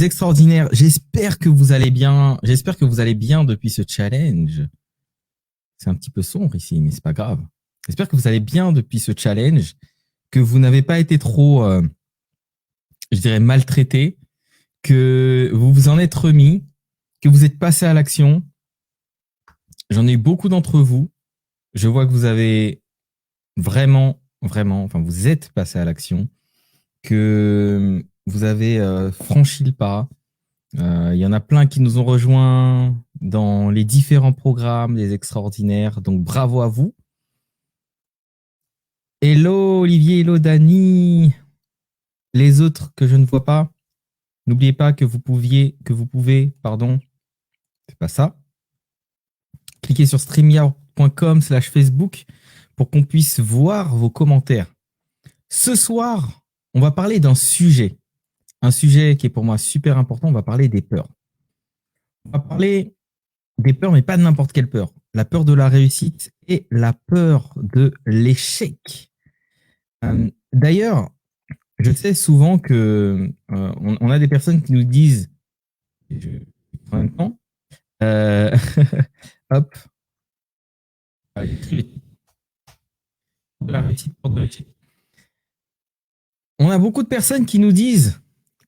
Les extraordinaires, j'espère que vous allez bien. J'espère que vous allez bien depuis ce challenge. C'est un petit peu sombre ici, mais c'est pas grave. J'espère que vous allez bien depuis ce challenge, que vous n'avez pas été trop, je dirais, maltraité, que vous vous en êtes remis, que vous êtes passé à l'action. J'en ai eu beaucoup d'entre vous. Je vois que vous avez vraiment, enfin, vous êtes passé à l'action, que vous avez franchi le pas. Il y en a plein qui nous ont rejoints dans les différents programmes des extraordinaires. Donc, bravo à vous. Hello Olivier, hello Dani. Les autres que je ne vois pas, n'oubliez pas que vous pouvez, c'est pas ça. Cliquez sur streamyard.com/Facebook pour qu'on puisse voir vos commentaires. Ce soir, on va parler d'un sujet. Un sujet qui est pour moi super important. On va parler des peurs. On va parler des peurs, mais pas de n'importe quelle peur. La peur de la réussite et la peur de l'échec. D'ailleurs, je sais souvent que on a des personnes qui nous disent, en même temps, hop, de la réussite, peur de l'échec. On a beaucoup de personnes qui nous disent,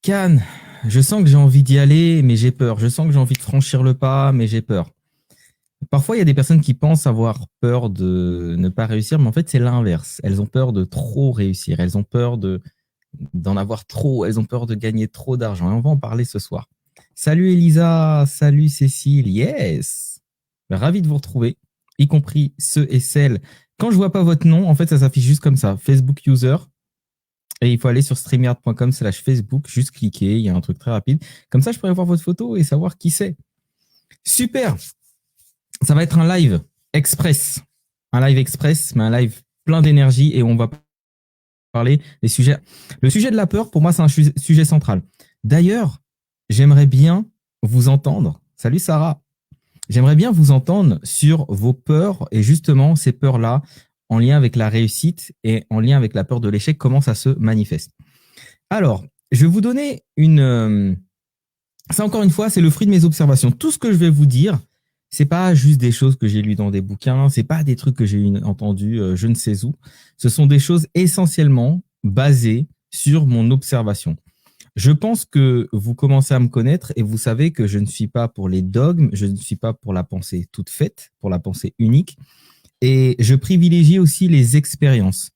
Can, je sens que j'ai envie d'y aller, mais j'ai peur. Je sens que j'ai envie de franchir le pas, mais j'ai peur. Parfois, il y a des personnes qui pensent avoir peur de ne pas réussir, mais en fait, c'est l'inverse. Elles ont peur de trop réussir. Elles ont peur d'en avoir trop. Elles ont peur de gagner trop d'argent. Et on va en parler ce soir. Salut Elisa, salut Cécile, yes. Ravi de vous retrouver, y compris ceux et celles. Quand je vois pas votre nom, en fait, ça s'affiche juste comme ça, Facebook user. Et il faut aller sur streamyard.com/Facebook, juste cliquer, il y a un truc très rapide. Comme ça, je pourrais voir votre photo et savoir qui c'est. Super. Ça va être un live express. Un live express, mais un live plein d'énergie et on va parler des sujets. Le sujet de la peur, pour moi, c'est un sujet central. D'ailleurs, j'aimerais bien vous entendre. Salut Sarah. J'aimerais bien vous entendre sur vos peurs et justement ces peurs-là en lien avec la réussite et en lien avec la peur de l'échec, comment ça se manifeste. Alors, je vais vous donner ça encore une fois, c'est le fruit de mes observations. Tout ce que je vais vous dire, c'est pas juste des choses que j'ai lues dans des bouquins, c'est pas des trucs que j'ai entendus je ne sais où. Ce sont des choses essentiellement basées sur mon observation. Je pense que vous commencez à me connaître et vous savez que je ne suis pas pour les dogmes, je ne suis pas pour la pensée toute faite, pour la pensée unique. Et je privilégie aussi les expériences.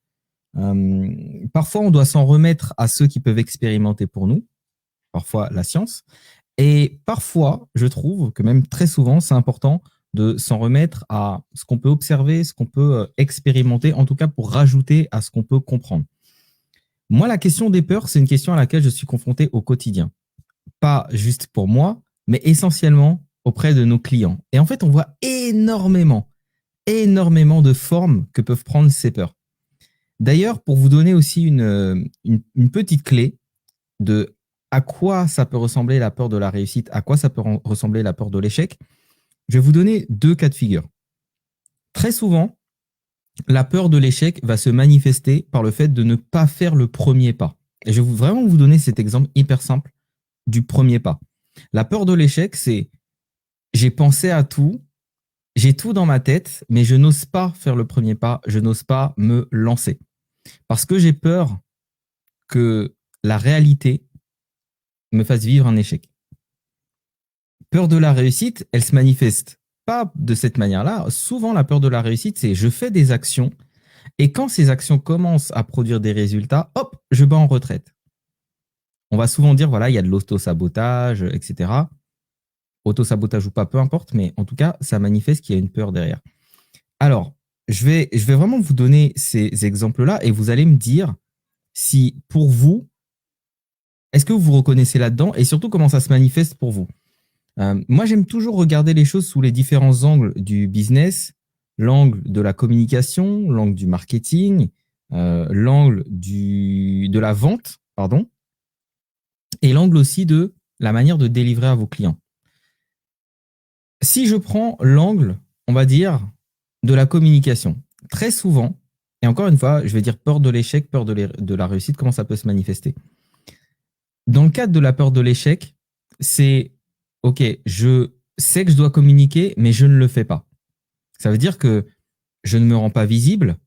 Parfois, on doit s'en remettre à ceux qui peuvent expérimenter pour nous, parfois la science. Et parfois, je trouve que même très souvent, c'est important de s'en remettre à ce qu'on peut observer, ce qu'on peut expérimenter, en tout cas pour rajouter à ce qu'on peut comprendre. Moi, la question des peurs, c'est une question à laquelle je suis confronté au quotidien. Pas juste pour moi, mais essentiellement auprès de nos clients. Et en fait, on voit énormément de formes que peuvent prendre ces peurs. D'ailleurs, pour vous donner aussi une petite clé de à quoi ça peut ressembler la peur de la réussite, à quoi ça peut ressembler la peur de l'échec, je vais vous donner 2 cas de figure. Très souvent, la peur de l'échec va se manifester par le fait de ne pas faire le premier pas. Et je vais vraiment vous donner cet exemple hyper simple du premier pas. La peur de l'échec, c'est j'ai pensé à tout, j'ai tout dans ma tête, mais je n'ose pas faire le premier pas, je n'ose pas me lancer. Parce que j'ai peur que la réalité me fasse vivre un échec. Peur de la réussite, elle se manifeste pas de cette manière-là. Souvent, la peur de la réussite, c'est je fais des actions et quand ces actions commencent à produire des résultats, hop, je bats en retraite. On va souvent dire, voilà, il y a de l'auto-sabotage, etc. Auto-sabotage ou pas, peu importe, mais en tout cas, ça manifeste qu'il y a une peur derrière. Alors, je vais vraiment vous donner ces exemples-là et vous allez me dire si, pour vous, est-ce que vous vous reconnaissez là-dedans et surtout comment ça se manifeste pour vous. Moi, j'aime toujours regarder les choses sous les différents angles du business, l'angle de la communication, l'angle du marketing, l'angle de la vente, pardon, et l'angle aussi de la manière de délivrer à vos clients. Si je prends l'angle, on va dire, de la communication, très souvent, et encore une fois, je vais dire peur de l'échec, peur de la réussite, comment ça peut se manifester. Dans le cadre de la peur de l'échec, c'est OK, je sais que je dois communiquer, mais je ne le fais pas. Ça veut dire que je ne me rends pas visible.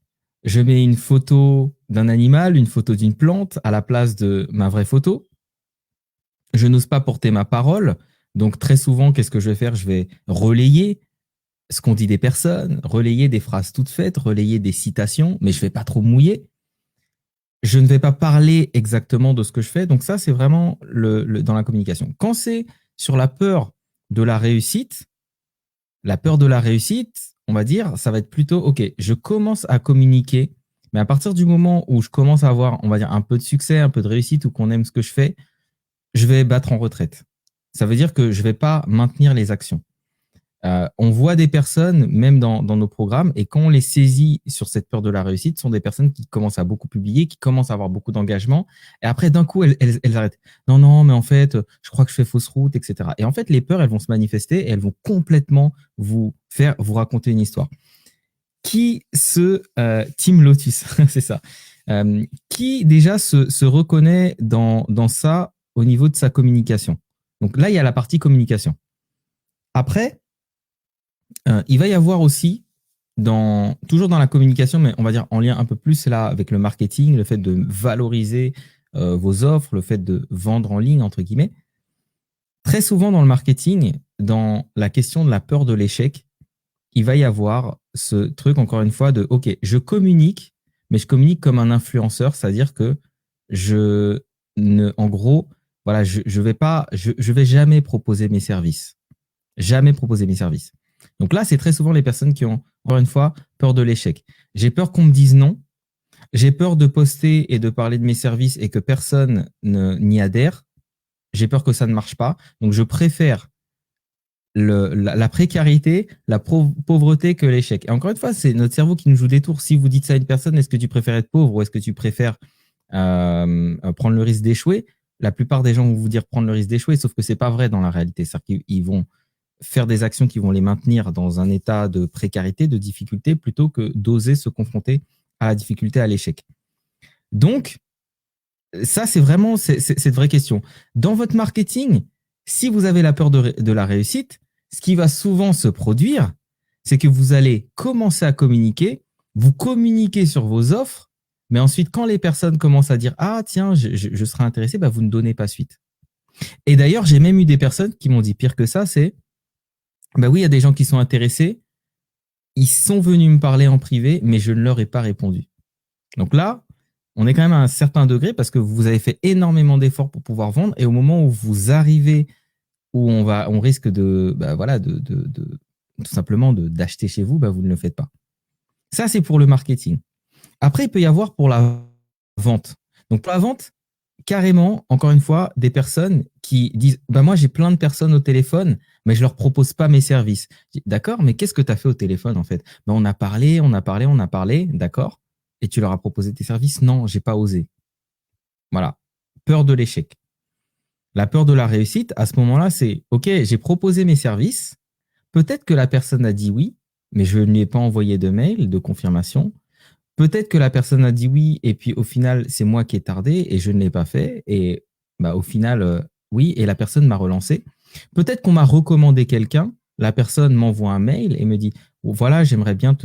Je mets une photo d'un animal, une photo d'une plante à la place de ma vraie photo. Je n'ose pas porter ma parole. Donc très souvent, qu'est-ce que je vais faire? Je vais relayer ce qu'on dit des personnes, relayer des phrases toutes faites, relayer des citations, mais je ne vais pas trop mouiller. Je ne vais pas parler exactement de ce que je fais. Donc ça, c'est vraiment dans la communication. Quand c'est sur la peur de la peur de la réussite, on va dire, ça va être plutôt, OK, je commence à communiquer, mais à partir du moment où je commence à avoir, on va dire, un peu de succès, un peu de réussite ou qu'on aime ce que je fais, je vais battre en retraite. Ça veut dire que je ne vais pas maintenir les actions. On voit des personnes, même dans nos programmes, et quand on les saisit sur cette peur de la réussite, ce sont des personnes qui commencent à beaucoup publier, qui commencent à avoir beaucoup d'engagement, et après, d'un coup, elles arrêtent. Non, non, mais en fait, je crois que je fais fausse route, etc. Et en fait, les peurs, elles vont se manifester et elles vont complètement vous raconter une histoire. Team Lotus, c'est ça. Qui déjà se reconnaît dans ça au niveau de sa communication. Donc là, il y a la partie communication. Après, il va y avoir aussi, toujours dans la communication, mais on va dire en lien un peu plus là avec le marketing, le fait de valoriser vos offres, le fait de vendre en ligne, entre guillemets. Très souvent dans le marketing, dans la question de la peur de l'échec, il va y avoir ce truc, encore une fois, de OK, je communique, mais je communique comme un influenceur, c'est-à-dire que en gros, voilà, je vais jamais proposer mes services. Jamais proposer mes services. Donc là, c'est très souvent les personnes qui ont, encore une fois, peur de l'échec. J'ai peur qu'on me dise non. J'ai peur de poster et de parler de mes services et que personne n'y adhère. J'ai peur que ça ne marche pas. Donc, je préfère la précarité, la pauvreté que l'échec. Et encore une fois, c'est notre cerveau qui nous joue des tours. Si vous dites ça à une personne, est-ce que tu préfères être pauvre ou est-ce que tu préfères prendre le risque d'échouer? La plupart des gens vont vous dire prendre le risque d'échouer, sauf que c'est pas vrai dans la réalité. C'est-à-dire qu'ils vont faire des actions qui vont les maintenir dans un état de précarité, de difficulté, plutôt que d'oser se confronter à la difficulté, à l'échec. Donc, ça, c'est vraiment cette vraie question. Dans votre marketing, si vous avez la peur de la réussite, ce qui va souvent se produire, c'est que vous allez commencer à communiquer, vous communiquez sur vos offres, mais ensuite, quand les personnes commencent à dire « Ah, tiens, je serais intéressé », bah, vous ne donnez pas suite. Et d'ailleurs, j'ai même eu des personnes qui m'ont dit pire que ça, c'est « Bah oui, il y a des gens qui sont intéressés, ils sont venus me parler en privé, mais je ne leur ai pas répondu. » Donc là, on est quand même à un certain degré parce que vous avez fait énormément d'efforts pour pouvoir vendre et au moment où vous arrivez, où on risque de, bah voilà, tout simplement d'acheter chez vous, bah vous ne le faites pas. Ça, c'est pour le marketing. Après, il peut y avoir pour la vente. Donc, pour la vente, carrément, encore une fois, des personnes qui disent bah moi, j'ai plein de personnes au téléphone, mais je leur propose pas mes services. D'accord, mais qu'est-ce que tu as fait au téléphone en fait? Bah, on a parlé, d'accord. Et tu leur as proposé tes services? Non, j'ai pas osé. Voilà. Peur de l'échec. La peur de la réussite, à ce moment-là, c'est OK, j'ai proposé mes services. Peut-être que la personne a dit oui, mais je ne lui ai pas envoyé de mail de confirmation. Peut-être que la personne a dit oui, et puis au final, c'est moi qui ai tardé et je ne l'ai pas fait. Et bah, au final, oui, et la personne m'a relancé. Peut-être qu'on m'a recommandé quelqu'un. La personne m'envoie un mail et me dit voilà, j'aimerais bien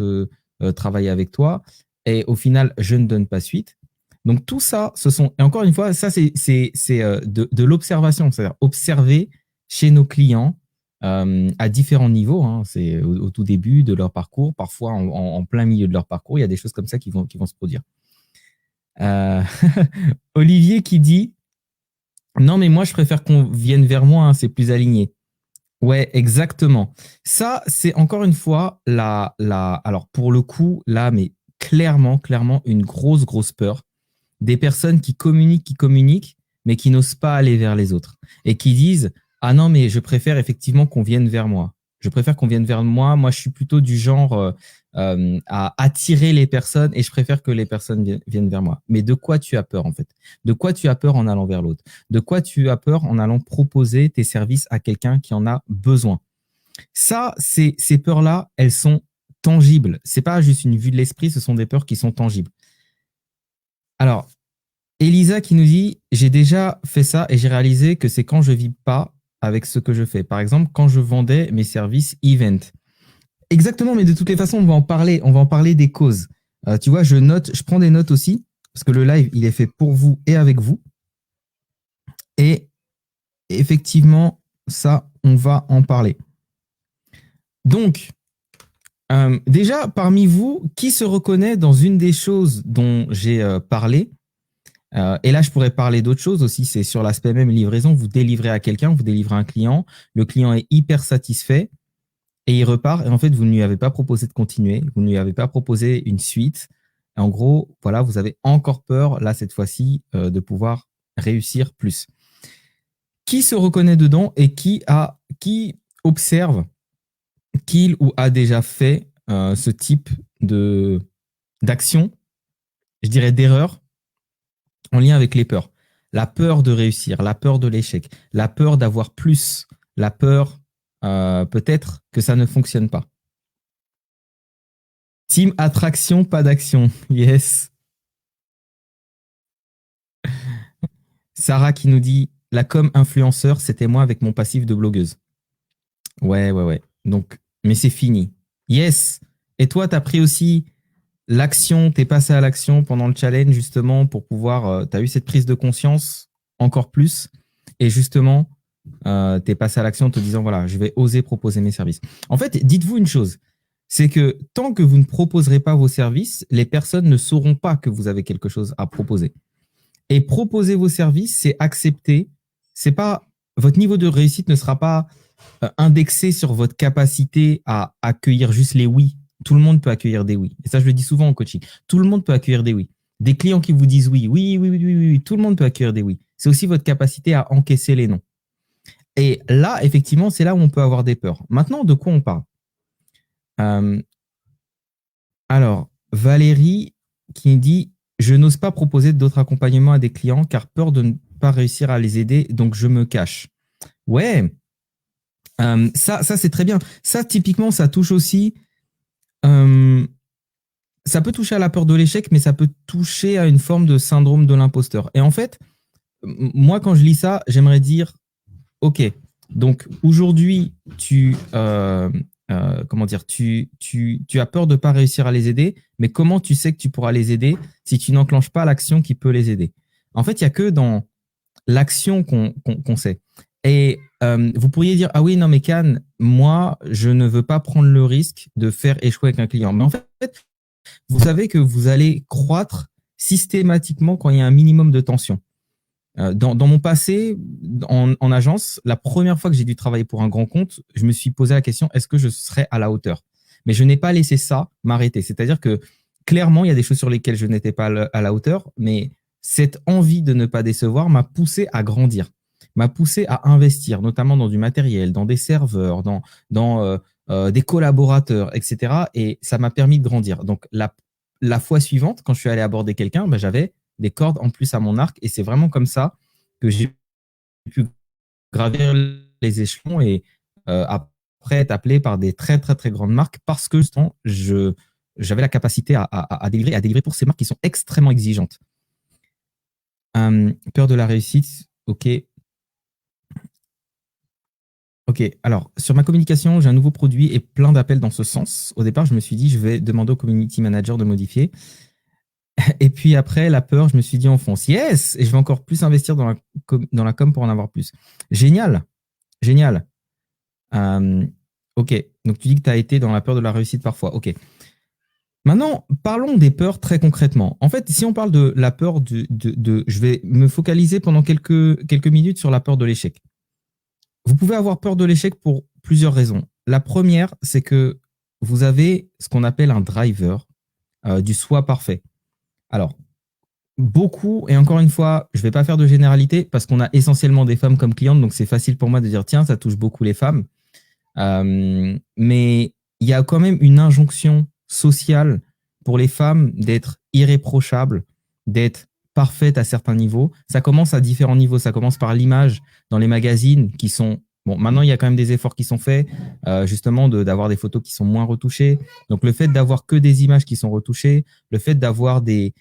travailler avec toi. Et au final, je ne donne pas suite. Donc tout ça, et encore une fois, ça c'est de l'observation, c'est-à-dire observer chez nos clients à différents niveaux. Hein. C'est au tout début de leur parcours, parfois en plein milieu de leur parcours, il y a des choses comme ça qui vont se produire. Olivier qui dit non mais moi je préfère qu'on vienne vers moi, hein, c'est plus aligné. Ouais, exactement. Ça, c'est encore une fois alors pour le coup, là, mais clairement, une grosse peur des personnes qui communiquent, mais qui n'osent pas aller vers les autres et qui disent ah non, mais je préfère effectivement qu'on vienne vers moi. Je préfère qu'on vienne vers moi. Moi, je suis plutôt du genre à attirer les personnes et je préfère que les personnes viennent vers moi. Mais de quoi tu as peur en fait? De quoi tu as peur en allant vers l'autre? De quoi tu as peur en allant proposer tes services à quelqu'un qui en a besoin? Ça, ces peurs-là, elles sont tangibles. C'est pas juste une vue de l'esprit, ce sont des peurs qui sont tangibles. Alors, Elisa qui nous dit « J'ai déjà fait ça et j'ai réalisé que c'est quand je vis pas avec ce que je fais. Par exemple, quand je vendais mes services event. Exactement, mais de toutes les façons, on va en parler. On va en parler des causes. Tu vois, je prends des notes aussi, parce que le live, il est fait pour vous et avec vous. Et effectivement, ça, on va en parler. Donc, déjà, parmi vous, qui se reconnaît dans une des choses dont j'ai parlé? Et là, je pourrais parler d'autres choses aussi. C'est sur l'aspect même livraison. Vous délivrez à quelqu'un, vous délivrez à un client. Le client est hyper satisfait et il repart. Et en fait, vous ne lui avez pas proposé de continuer. Vous ne lui avez pas proposé une suite. Et en gros, voilà, vous avez encore peur, là, cette fois-ci, de pouvoir réussir plus. Qui se reconnaît dedans et qui observe qu'il ou a déjà fait ce type d'action, je dirais d'erreur, en lien avec les peurs. La peur de réussir, la peur de l'échec, la peur d'avoir plus, la peur peut-être que ça ne fonctionne pas. Team attraction, pas d'action. Yes. Sarah qui nous dit la com influenceur, c'était moi avec mon passif de blogueuse. Ouais. Donc, mais c'est fini. Yes. Et toi, tu as pris aussi l'action, tu es passé à l'action pendant le challenge justement pour pouvoir, tu as eu cette prise de conscience encore plus et justement, tu es passé à l'action en te disant voilà, je vais oser proposer mes services. En fait, dites-vous une chose, c'est que tant que vous ne proposerez pas vos services, les personnes ne sauront pas que vous avez quelque chose à proposer. Et proposer vos services, c'est accepter, c'est pas, votre niveau de réussite ne sera pas indexé sur votre capacité à accueillir juste les oui. Tout le monde peut accueillir des oui. Et ça, je le dis souvent en coaching. Tout le monde peut accueillir des oui. Des clients qui vous disent oui. Tout le monde peut accueillir des oui. C'est aussi votre capacité à encaisser les non. Et là, effectivement, c'est là où on peut avoir des peurs. Maintenant, de quoi on parle? Alors, Valérie qui dit « Je n'ose pas proposer d'autres accompagnements à des clients car peur de ne pas réussir à les aider, donc je me cache. » Ouais, ça c'est très bien. Ça, typiquement, ça touche aussi... ça peut toucher à la peur de l'échec, mais ça peut toucher à une forme de syndrome de l'imposteur. Et en fait, moi, quand je lis ça, j'aimerais dire « Ok, donc aujourd'hui, comment dire, tu as peur de ne pas réussir à les aider, mais comment tu sais que tu pourras les aider si tu n'enclenches pas l'action qui peut les aider? En fait, il n'y a que dans l'action qu'on sait. Et vous pourriez dire, ah oui, non, mais Can, moi, je ne veux pas prendre le risque de faire échouer avec un client. Mais en fait, vous savez que vous allez croître systématiquement quand il y a un minimum de tension. Dans mon passé, en agence, la première fois que j'ai dû travailler pour un grand compte, je me suis posé la question, est-ce que je serais à la hauteur? Mais je n'ai pas laissé ça m'arrêter. C'est-à-dire que clairement, il y a des choses sur lesquelles je n'étais pas à la hauteur, mais cette envie de ne pas décevoir m'a poussé à grandir, m'a poussé à investir, notamment dans du matériel, dans des serveurs, dans des collaborateurs, etc. Et ça m'a permis de grandir. Donc, la fois suivante, quand je suis allé aborder quelqu'un, ben, j'avais des cordes en plus à mon arc. Et c'est vraiment comme ça que j'ai pu gravir les échelons et après être appelé par des très, très, très grandes marques parce que justement, j'avais la capacité à délivrer pour ces marques qui sont extrêmement exigeantes. Peur de la réussite, ok. Ok, alors sur ma communication, j'ai un nouveau produit et plein d'appels dans ce sens. Au départ, je me suis dit, je vais demander au community manager de modifier. Et puis après, la peur, je me suis dit, on fonce. Yes! Et je vais encore plus investir dans la com pour en avoir plus. Génial. Génial. Ok, donc tu dis que tu as été dans la peur de la réussite parfois. Ok. Maintenant, parlons des peurs très concrètement. En fait, si on parle de la peur je vais me focaliser pendant quelques minutes sur la peur de l'échec. Vous pouvez avoir peur de l'échec pour plusieurs raisons. La première, c'est que vous avez ce qu'on appelle un driver du soi parfait. Alors, beaucoup, et encore une fois, je ne vais pas faire de généralité parce qu'on a essentiellement des femmes comme clientes, donc c'est facile pour moi de dire, tiens, ça touche beaucoup les femmes. Mais il y a quand même une injonction sociale pour les femmes d'être irréprochables, d'être parfaites à certains niveaux. Ça commence à différents niveaux. Ça commence par l'image dans les magazines qui sont... Bon, maintenant, il y a quand même des efforts qui sont faits, justement, d'avoir des photos qui sont moins retouchées. Donc, le fait d'avoir que des images qui sont retouchées, le fait d'avoir des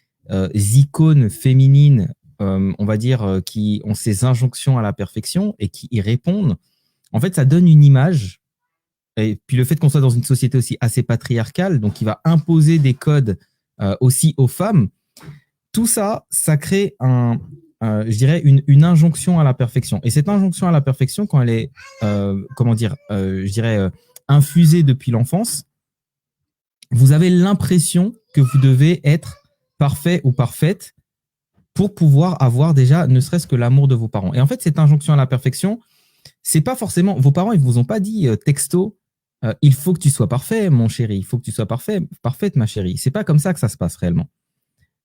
icônes féminines, on va dire, qui ont ces injonctions à la perfection et qui y répondent, en fait, ça donne une image. Et puis le fait qu'on soit dans une société aussi assez patriarcale, donc qui va imposer des codes aussi aux femmes, tout ça, ça crée je dirais, une injonction à la perfection. Et cette injonction à la perfection, quand elle est, je dirais, infusée depuis l'enfance, vous avez l'impression que vous devez être parfait ou parfaite pour pouvoir avoir déjà ne serait-ce que l'amour de vos parents. Et en fait, cette injonction à la perfection, c'est pas forcément, vos parents, ils vous ont pas dit texto, il faut que tu sois parfait, mon chéri, il faut que tu sois parfaite, ma chérie. C'est pas comme ça que ça se passe réellement.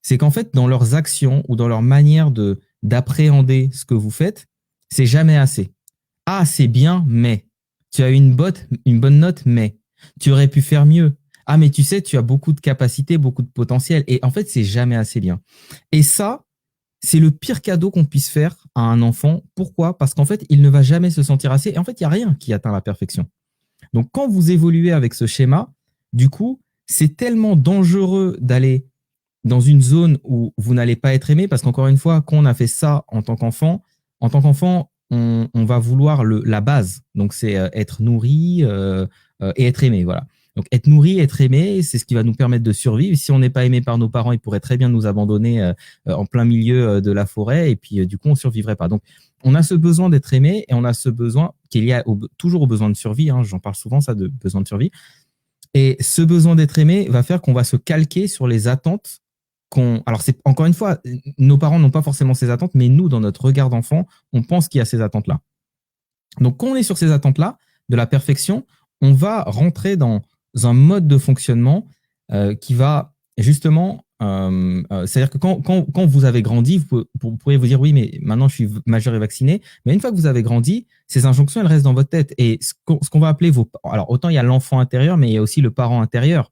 C'est qu'en fait, dans leurs actions ou dans leur manière d'appréhender ce que vous faites, c'est jamais assez. Ah, c'est bien, mais tu as eu une bonne note, mais tu aurais pu faire mieux. Ah, mais tu sais, tu as beaucoup de capacités, beaucoup de potentiel. Et en fait, c'est jamais assez bien. Et ça, c'est le pire cadeau qu'on puisse faire à un enfant. Pourquoi? Parce qu'en fait, il ne va jamais se sentir assez. Et en fait, il n'y a rien qui atteint la perfection. Donc, quand vous évoluez avec ce schéma, du coup, c'est tellement dangereux d'aller dans une zone où vous n'allez pas être aimé, parce qu'encore une fois, quand on a fait ça en tant qu'enfant, on va vouloir la base. Donc, c'est être nourri et être aimé. Voilà. Donc, être nourri, être aimé, c'est ce qui va nous permettre de survivre. Si on n'est pas aimé par nos parents, ils pourraient très bien nous abandonner en plein milieu de la forêt, et puis du coup, on survivrait pas. Donc, on a ce besoin d'être aimé, et on a ce besoin qu'il y a toujours au besoin de survie. Hein, j'en parle souvent, ça, de besoin de survie. Et ce besoin d'être aimé va faire qu'on va se calquer sur les attentes alors c'est encore une fois, nos parents n'ont pas forcément ces attentes, mais nous, dans notre regard d'enfant, on pense qu'il y a ces attentes-là. Donc, quand on est sur ces attentes-là, de la perfection, on va rentrer dans un mode de fonctionnement qui va justement, c'est-à-dire que quand vous avez grandi, vous pourriez vous dire oui, mais maintenant je suis majeur et vacciné. Mais une fois que vous avez grandi, ces injonctions, elles restent dans votre tête. Et ce qu'on va appeler alors autant il y a l'enfant intérieur, mais il y a aussi le parent intérieur.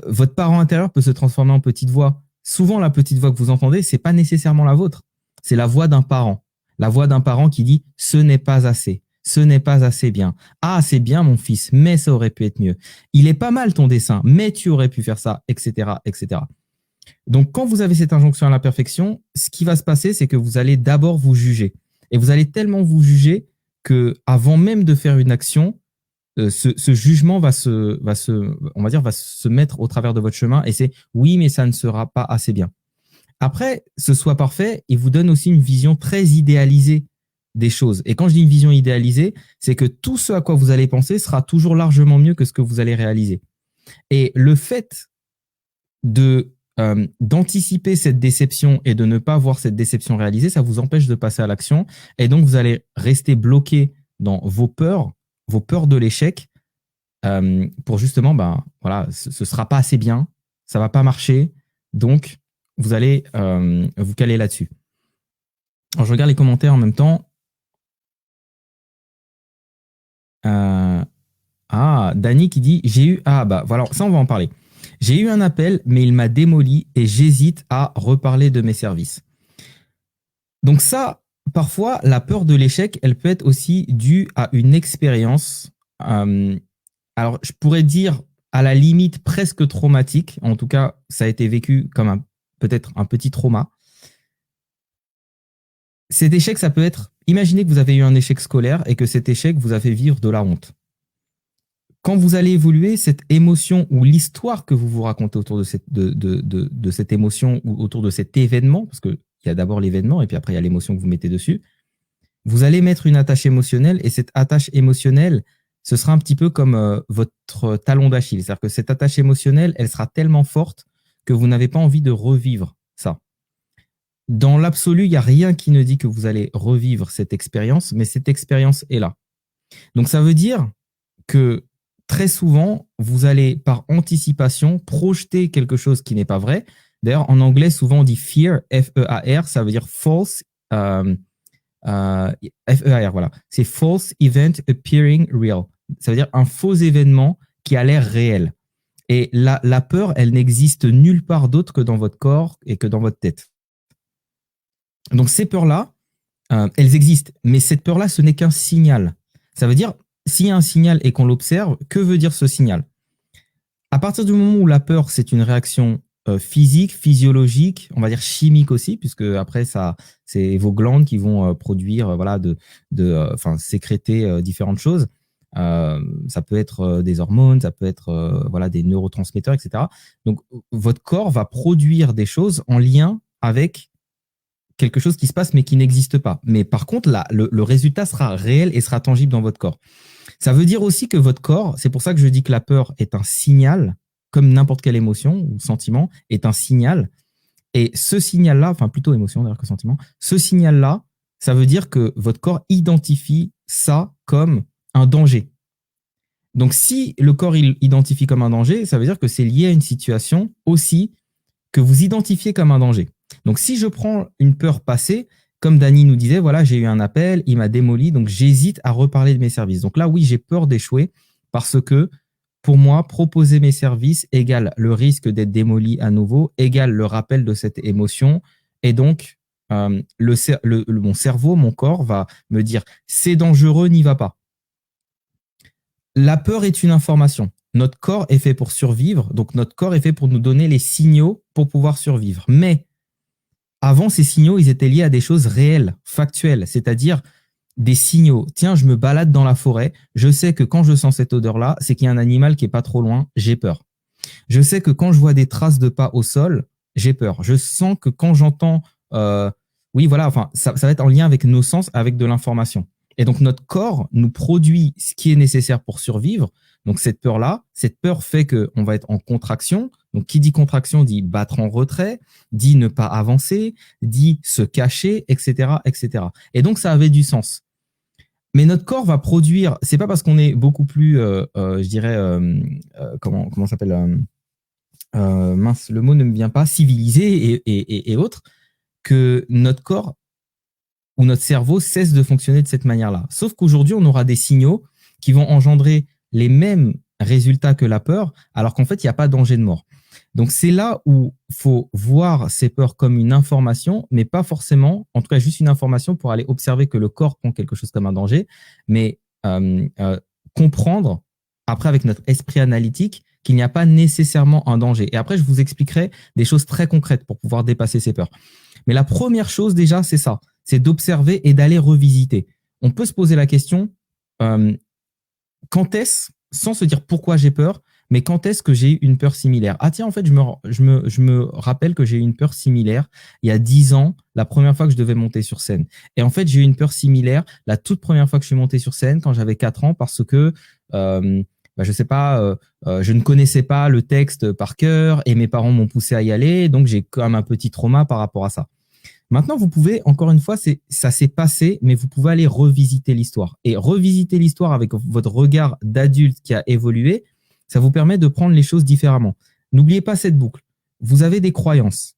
Votre parent intérieur peut se transformer en petite voix. Souvent, la petite voix que vous entendez, c'est pas nécessairement la vôtre. C'est la voix d'un parent. La voix d'un parent qui dit « ce n'est pas assez ». Ce n'est pas assez bien. Ah, c'est bien mon fils, mais ça aurait pu être mieux. Il est pas mal ton dessin, mais tu aurais pu faire ça, etc., etc. Donc, quand vous avez cette injonction à la perfection, ce qui va se passer, c'est que vous allez d'abord vous juger. Et vous allez tellement vous juger que, avant même de faire une action, ce jugement va se mettre au travers de votre chemin, et c'est oui, mais ça ne sera pas assez bien. Après, ce soit parfait, il vous donne aussi une vision très idéalisée des choses. Et quand je dis une vision idéalisée, c'est que tout ce à quoi vous allez penser sera toujours largement mieux que ce que vous allez réaliser. Et le fait d'anticiper cette déception et de ne pas voir cette déception réalisée, ça vous empêche de passer à l'action. Et donc, vous allez rester bloqué dans vos peurs de l'échec, pour justement, voilà, ce sera pas assez bien, ça va pas marcher, donc vous allez vous caler là-dessus. Alors, je regarde les commentaires en même temps. Dany qui dit voilà, ça on va en parler. J'ai eu un appel, mais il m'a démoli et j'hésite à reparler de mes services. Donc ça, parfois, la peur de l'échec, elle peut être aussi due à une expérience. Alors, je pourrais dire à la limite presque traumatique. En tout cas, ça a été vécu comme peut-être un petit trauma. Cet échec, ça peut être... Imaginez que vous avez eu un échec scolaire et que cet échec vous a fait vivre de la honte. Quand vous allez évoluer, cette émotion ou l'histoire que vous vous racontez autour de cette émotion ou autour de cet événement, parce qu'il y a d'abord l'événement et puis après il y a l'émotion que vous mettez dessus, vous allez mettre une attache émotionnelle, et cette attache émotionnelle, ce sera un petit peu comme votre talon d'Achille. C'est-à-dire que cette attache émotionnelle, elle sera tellement forte que vous n'avez pas envie de revivre ça. Dans l'absolu, il n'y a rien qui ne dit que vous allez revivre cette expérience, mais cette expérience est là. Donc ça veut dire que très souvent, vous allez par anticipation projeter quelque chose qui n'est pas vrai. D'ailleurs, en anglais, souvent on dit fear, F-E-A-R, ça veut dire false, F-E-A-R, voilà. C'est false event appearing real. Ça veut dire un faux événement qui a l'air réel. Et la peur, elle n'existe nulle part d'autre que dans votre corps et que dans votre tête. Donc ces peurs-là, elles existent. Mais cette peur-là, ce n'est qu'un signal. Ça veut dire, s'il y a un signal et qu'on l'observe, que veut dire ce signal? À partir du moment où la peur, c'est une réaction physique, physiologique, on va dire chimique aussi, puisque après, ça C'est vos glandes qui vont produire, sécréter différentes choses. Ça peut être des hormones, ça peut être des neurotransmetteurs, etc. Donc, votre corps va produire des choses en lien avec quelque chose qui se passe mais qui n'existe pas. Mais par contre, là, le résultat sera réel et sera tangible dans votre corps. Ça veut dire aussi que votre corps, c'est pour ça que je dis que la peur est un signal, comme n'importe quelle émotion ou sentiment, est un signal. Et ce signal-là, enfin plutôt émotion d'ailleurs que sentiment, ce signal-là, ça veut dire que votre corps identifie ça comme un danger. Donc si le corps il identifie comme un danger, ça veut dire que c'est lié à une situation aussi que vous identifiez comme un danger. Donc si je prends une peur passée, comme Dany nous disait, voilà, j'ai eu un appel, il m'a démoli, donc j'hésite à reparler de mes services. Donc là, oui, j'ai peur d'échouer parce que pour moi, proposer mes services égale le risque d'être démoli à nouveau, égale le rappel de cette émotion. Et donc, mon cerveau, mon corps va me dire, c'est dangereux, n'y va pas. La peur est une information. Notre corps est fait pour survivre, donc notre corps est fait pour nous donner les signaux pour pouvoir survivre. Mais avant, ces signaux, ils étaient liés à des choses réelles, factuelles, c'est-à-dire des signaux. Tiens, je me balade dans la forêt, je sais que quand je sens cette odeur-là, c'est qu'il y a un animal qui est pas trop loin, j'ai peur. Je sais que quand je vois des traces de pas au sol, j'ai peur. Je sens que quand j'entends, ça va être en lien avec nos sens, avec de l'information. Et donc notre corps nous produit ce qui est nécessaire pour survivre. Donc cette peur fait qu'on va être en contraction. Donc qui dit contraction dit battre en retrait, dit ne pas avancer, dit se cacher, etc., etc. Et donc ça avait du sens. Mais notre corps va produire. C'est pas parce qu'on est beaucoup plus, comment ça s'appelle, mince, le mot ne me vient pas, civilisé et autres, que notre corps ou notre cerveau cesse de fonctionner de cette manière-là. Sauf qu'aujourd'hui, on aura des signaux qui vont engendrer les mêmes résultats que la peur, alors qu'en fait, il n'y a pas de danger de mort. Donc, c'est là où il faut voir ces peurs comme une information, mais pas forcément, en tout cas, juste une information pour aller observer que le corps prend quelque chose comme un danger, mais comprendre, après, avec notre esprit analytique, qu'il n'y a pas nécessairement un danger. Et après, je vous expliquerai des choses très concrètes pour pouvoir dépasser ces peurs. Mais la première chose, déjà, c'est ça. C'est d'observer et d'aller revisiter. On peut se poser la question, quand est-ce, sans se dire pourquoi j'ai peur, mais quand est-ce que j'ai eu une peur similaire? Ah tiens, en fait, je me rappelle que j'ai eu une peur similaire il y a 10 ans, la première fois que je devais monter sur scène. Et en fait, j'ai eu une peur similaire la toute première fois que je suis monté sur scène, quand j'avais 4 ans, parce que je sais pas, je ne connaissais pas le texte par cœur et mes parents m'ont poussé à y aller, donc j'ai quand même un petit trauma par rapport à ça. Maintenant, vous pouvez, encore une fois, ça s'est passé, mais vous pouvez aller revisiter l'histoire. Et revisiter l'histoire avec votre regard d'adulte qui a évolué, ça vous permet de prendre les choses différemment. N'oubliez pas cette boucle. Vous avez des croyances.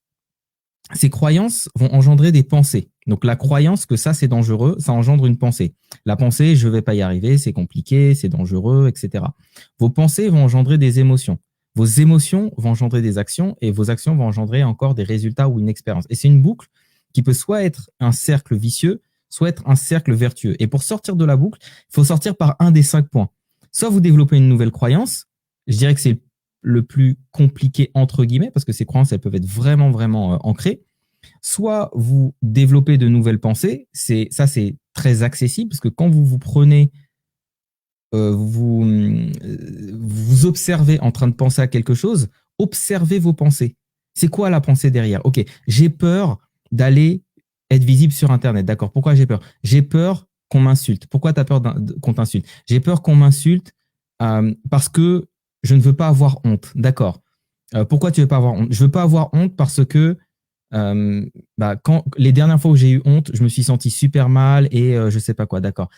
Ces croyances vont engendrer des pensées. Donc la croyance que ça, c'est dangereux, ça engendre une pensée. La pensée, je ne vais pas y arriver, c'est compliqué, c'est dangereux, etc. Vos pensées vont engendrer des émotions. Vos émotions vont engendrer des actions et vos actions vont engendrer encore des résultats ou une expérience. Et c'est une boucle qui peut soit être un cercle vicieux, soit être un cercle vertueux. Et pour sortir de la boucle, il faut sortir par un des 5 points. Soit vous développez une nouvelle croyance, je dirais que c'est le plus compliqué entre guillemets, parce que ces croyances, elles peuvent être vraiment, vraiment ancrées. Soit vous développez de nouvelles pensées, c'est très accessible, parce que quand vous prenez, vous observez en train de penser à quelque chose, observez vos pensées. C'est quoi la pensée derrière? Ok, j'ai peur d'aller être visible sur Internet. D'accord. Pourquoi j'ai peur? J'ai peur qu'on m'insulte. Pourquoi tu as peur qu'on t'insulte? J'ai peur qu'on m'insulte parce que je ne veux pas avoir honte. D'accord. Pourquoi tu veux pas avoir honte? Je veux pas avoir honte parce que quand les dernières fois où j'ai eu honte, je me suis senti super mal et je sais pas quoi. D'accord.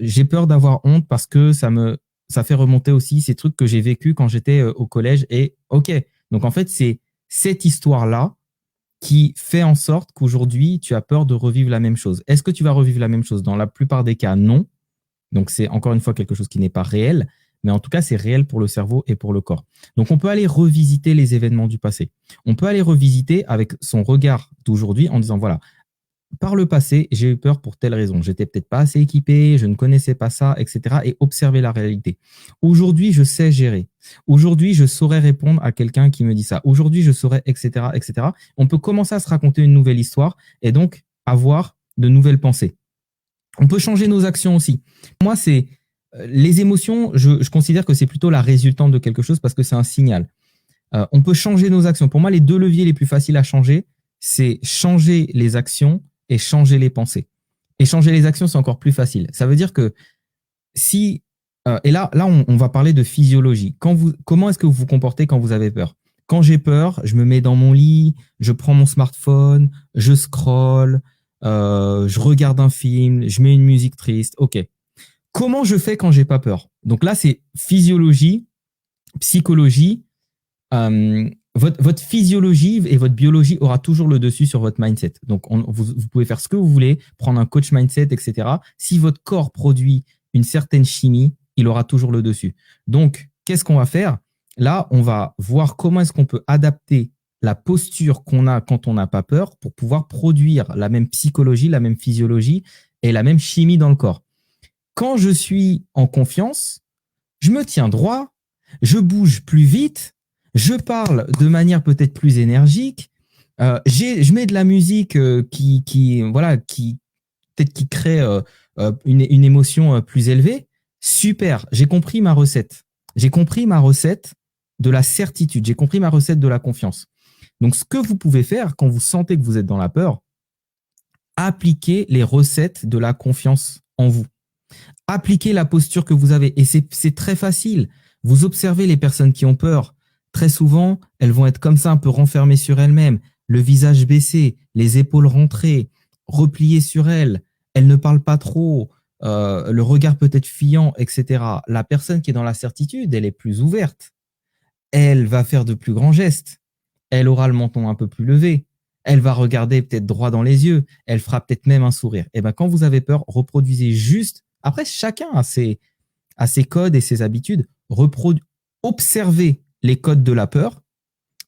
J'ai peur d'avoir honte parce que ça fait remonter aussi ces trucs que j'ai vécu quand j'étais au collège. Et ok. Donc en fait, c'est cette histoire-là qui fait en sorte qu'aujourd'hui, tu as peur de revivre la même chose. Est-ce que tu vas revivre la même chose? Dans la plupart des cas, non. Donc, c'est encore une fois quelque chose qui n'est pas réel, mais en tout cas, c'est réel pour le cerveau et pour le corps. Donc, on peut aller revisiter les événements du passé. On peut aller revisiter avec son regard d'aujourd'hui en disant, voilà, par le passé, j'ai eu peur pour telle raison. J'étais peut-être pas assez équipé, je ne connaissais pas ça, etc. Et observer la réalité. Aujourd'hui, je sais gérer. Aujourd'hui, je saurais répondre à quelqu'un qui me dit ça. Aujourd'hui, je saurais, etc., etc. On peut commencer à se raconter une nouvelle histoire et donc avoir de nouvelles pensées. On peut changer nos actions aussi. Moi, c'est les émotions, je considère que c'est plutôt la résultante de quelque chose parce que c'est un signal. On peut changer nos actions. Pour moi, les deux leviers les plus faciles à changer, c'est changer les actions et changer les pensées. Et changer les actions, c'est encore plus facile. Ça veut dire que si, et là on va parler de physiologie. Comment est-ce que vous vous comportez quand vous avez peur? Quand j'ai peur, je me mets dans mon lit, je prends mon smartphone, je scrolle, je regarde un film, je mets une musique triste. Ok. Comment je fais quand j'ai pas peur? Donc là, c'est physiologie, psychologie. Votre physiologie et votre biologie aura toujours le dessus sur votre mindset. Donc, vous pouvez faire ce que vous voulez, prendre un coach mindset, etc. Si votre corps produit une certaine chimie, il aura toujours le dessus. Donc, qu'est-ce qu'on va faire? Là, on va voir comment est-ce qu'on peut adapter la posture qu'on a quand on n'a pas peur pour pouvoir produire la même psychologie, la même physiologie et la même chimie dans le corps. Quand je suis en confiance, je me tiens droit, je bouge plus vite, je parle de manière peut-être plus énergique, je mets de la musique voilà, qui peut-être qui crée une émotion plus élevée. Super, j'ai compris ma recette. J'ai compris ma recette de la certitude. J'ai compris ma recette de la confiance. Donc, ce que vous pouvez faire quand vous sentez que vous êtes dans la peur, appliquez les recettes de la confiance en vous. Appliquez la posture que vous avez. Et c'est très facile. Vous observez les personnes qui ont peur. Très souvent, elles vont être comme ça, un peu renfermées sur elles-mêmes, le visage baissé, les épaules rentrées, repliées sur elles. Elles ne parlent pas trop, le regard peut-être fuyant, etc. La personne qui est dans la certitude, elle est plus ouverte. Elle va faire de plus grands gestes. Elle aura le menton un peu plus levé. Elle va regarder peut-être droit dans les yeux. Elle fera peut-être même un sourire. Et ben, quand vous avez peur, reproduisez juste. Après, chacun a ses codes et ses habitudes. Observez les codes de la peur.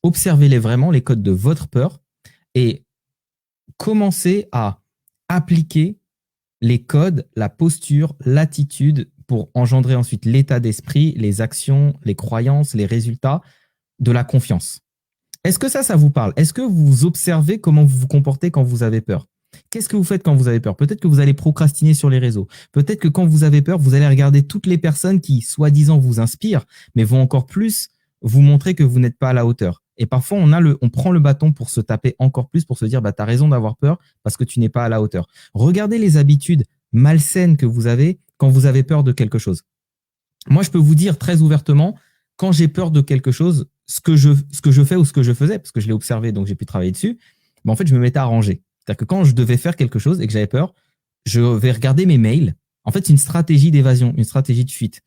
Observez-les vraiment, les codes de votre peur. Et commencez à appliquer les codes, la posture, l'attitude pour engendrer ensuite l'état d'esprit, les actions, les croyances, les résultats de la confiance. Est-ce que ça vous parle? Est-ce que vous observez comment vous vous comportez quand vous avez peur? Qu'est-ce que vous faites quand vous avez peur? Peut-être que vous allez procrastiner sur les réseaux. Peut-être que quand vous avez peur, vous allez regarder toutes les personnes qui, soi-disant, vous inspirent, mais vont encore plus vous montrer que vous n'êtes pas à la hauteur. Et parfois, on prend le bâton pour se taper encore plus, pour se dire, bah, tu as raison d'avoir peur parce que tu n'es pas à la hauteur. Regardez les habitudes malsaines que vous avez quand vous avez peur de quelque chose. Moi, je peux vous dire très ouvertement, quand j'ai peur de quelque chose, ce que je fais ou ce que je faisais, parce que je l'ai observé, donc j'ai pu travailler dessus, ben en fait, je me mettais à ranger. C'est-à-dire que quand je devais faire quelque chose et que j'avais peur, je vais regarder mes mails. En fait, c'est une stratégie d'évasion, une stratégie de fuite.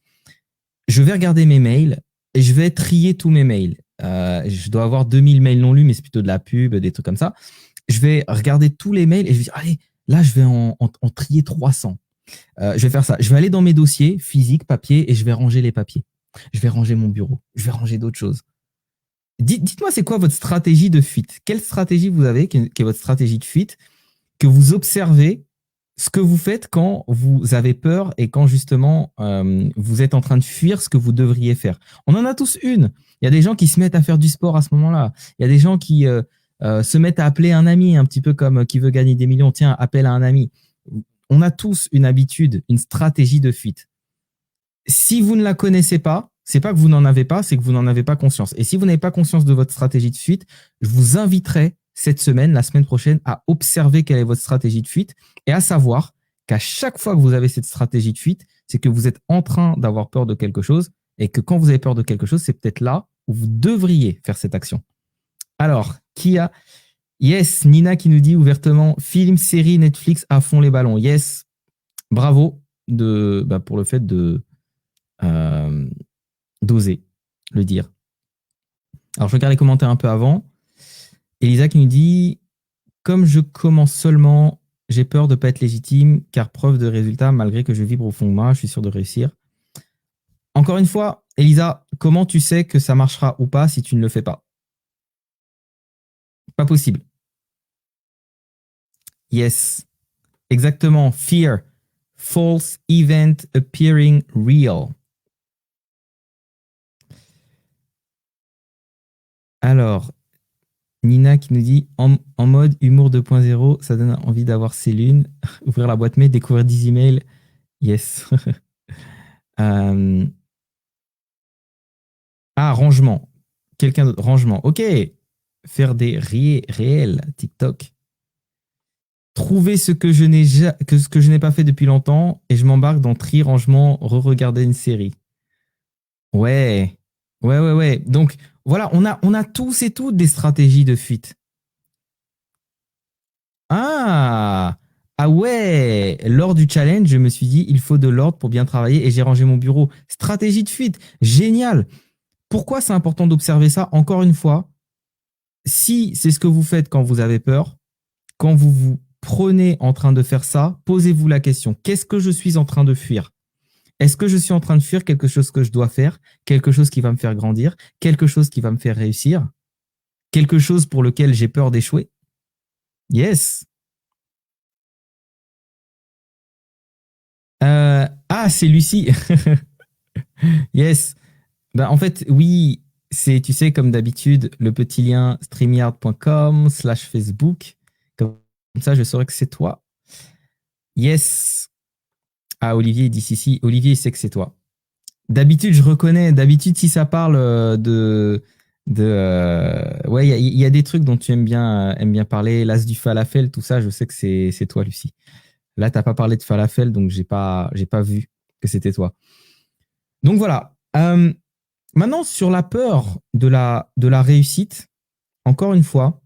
Je vais regarder mes mails et je vais trier tous mes mails. Je dois avoir 2000 mails non lus, mais c'est plutôt de la pub, des trucs comme ça. Je vais regarder tous les mails et je vais dire, allez, là, je vais en trier 300. Je vais faire ça. Je vais aller dans mes dossiers physiques, papier, et je vais ranger les papiers. Je vais ranger mon bureau. Je vais ranger d'autres choses. Dites-moi, c'est quoi votre stratégie de fuite? Quelle stratégie vous avez, qui est votre stratégie de fuite, que vous observez ce que vous faites quand vous avez peur et quand justement vous êtes en train de fuir ce que vous devriez faire. On en a tous une. Il y a des gens qui se mettent à faire du sport à ce moment-là. Il y a des gens qui se mettent à appeler un ami, un petit peu comme qui veut gagner des millions. Tiens, appelle à un ami. On a tous une habitude, une stratégie de fuite. Si vous ne la connaissez pas, c'est pas que vous n'en avez pas, c'est que vous n'en avez pas conscience. Et si vous n'avez pas conscience de votre stratégie de fuite, je vous inviterai cette semaine, la semaine prochaine, à observer quelle est votre stratégie de fuite et à savoir qu'à chaque fois que vous avez cette stratégie de fuite, c'est que vous êtes en train d'avoir peur de quelque chose et que quand vous avez peur de quelque chose, c'est peut-être là où vous devriez faire cette action. Alors, qui a Yes, Nina qui nous dit ouvertement film, série, Netflix à fond les ballons. Yes, bravo pour le fait euh, d'oser le dire. Alors, je regarde les commentaires un peu avant. Elisa qui nous dit comme je commence seulement, j'ai peur de ne pas être légitime car preuve de résultat malgré que je vibre au fond de moi, je suis sûr de réussir. Encore une fois, Elisa, comment tu sais que ça marchera ou pas si tu ne le fais pas? Pas possible. Yes, exactement. Fear. False event appearing real. Alors, Nina qui nous dit en mode humour 2.0, ça donne envie d'avoir ses lunes, ouvrir la boîte mail, découvrir 10 emails. Yes. Rangement. Quelqu'un d'autre. Rangement. Ok. Faire des réels TikTok. Trouver ce que je n'ai pas fait depuis longtemps et je m'embarque dans tri, rangement, re-regarder une série. Ouais. Ouais. Donc, voilà, on a tous et toutes des stratégies de fuite. Ah ouais, lors du challenge, je me suis dit, il faut de l'ordre pour bien travailler et j'ai rangé mon bureau. Stratégie de fuite, génial. Pourquoi c'est important d'observer ça? Encore une fois, si c'est ce que vous faites quand vous avez peur, quand vous vous prenez en train de faire ça, posez-vous la question, qu'est-ce que je suis en train de fuir? Est-ce que je suis en train de fuir quelque chose que je dois faire, quelque chose qui va me faire grandir, quelque chose qui va me faire réussir, quelque chose pour lequel j'ai peur d'échouer? Yes. C'est Lucie. Yes. En fait, oui, c'est, tu sais, comme d'habitude, le petit lien streamyard.com/Facebook. Comme ça, je saurais que c'est toi. Yes. Olivier dit si. Olivier, il sait que c'est toi. D'habitude, je reconnais. D'habitude, si ça parle ouais, il y a des trucs dont tu aimes bien parler. L'as du falafel, tout ça, je sais que c'est toi, Lucie. Là, t'as pas parlé de falafel, donc j'ai pas vu que c'était toi. Donc voilà. Maintenant, sur la peur de la réussite, encore une fois,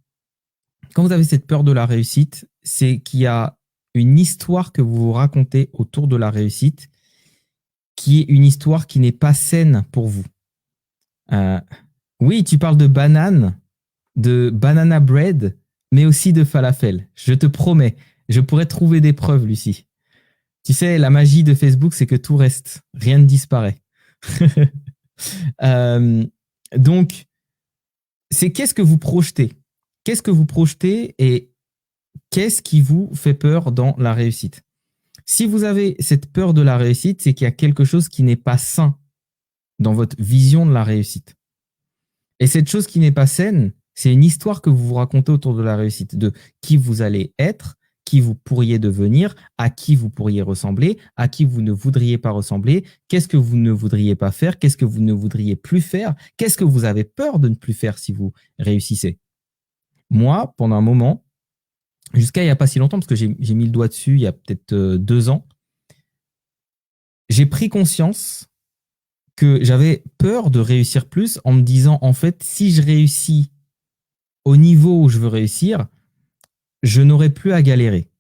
quand vous avez cette peur de la réussite, c'est qu'il y a une histoire que vous vous racontez autour de la réussite qui est une histoire qui n'est pas saine pour vous. Oui, tu parles de banane, de banana bread, mais aussi de falafel. Je te promets, je pourrais trouver des preuves, Lucie. Tu sais, la magie de Facebook, c'est que tout reste, rien ne disparaît. Donc, c'est qu'est-ce que vous projetez? Qu'est-ce que vous projetez et qu'est-ce qui vous fait peur dans la réussite? Si vous avez cette peur de la réussite, c'est qu'il y a quelque chose qui n'est pas sain dans votre vision de la réussite. Et cette chose qui n'est pas saine, c'est une histoire que vous vous racontez autour de la réussite, de qui vous allez être, qui vous pourriez devenir, à qui vous pourriez ressembler, à qui vous ne voudriez pas ressembler, qu'est-ce que vous ne voudriez pas faire, qu'est-ce que vous ne voudriez plus faire, qu'est-ce que vous avez peur de ne plus faire si vous réussissez. Moi, pendant un moment, jusqu'à il n'y a pas si longtemps, parce que j'ai mis le doigt dessus il y a peut-être 2 ans, j'ai pris conscience que j'avais peur de réussir plus en me disant, en fait, si je réussis au niveau où je veux réussir, je n'aurai plus à galérer.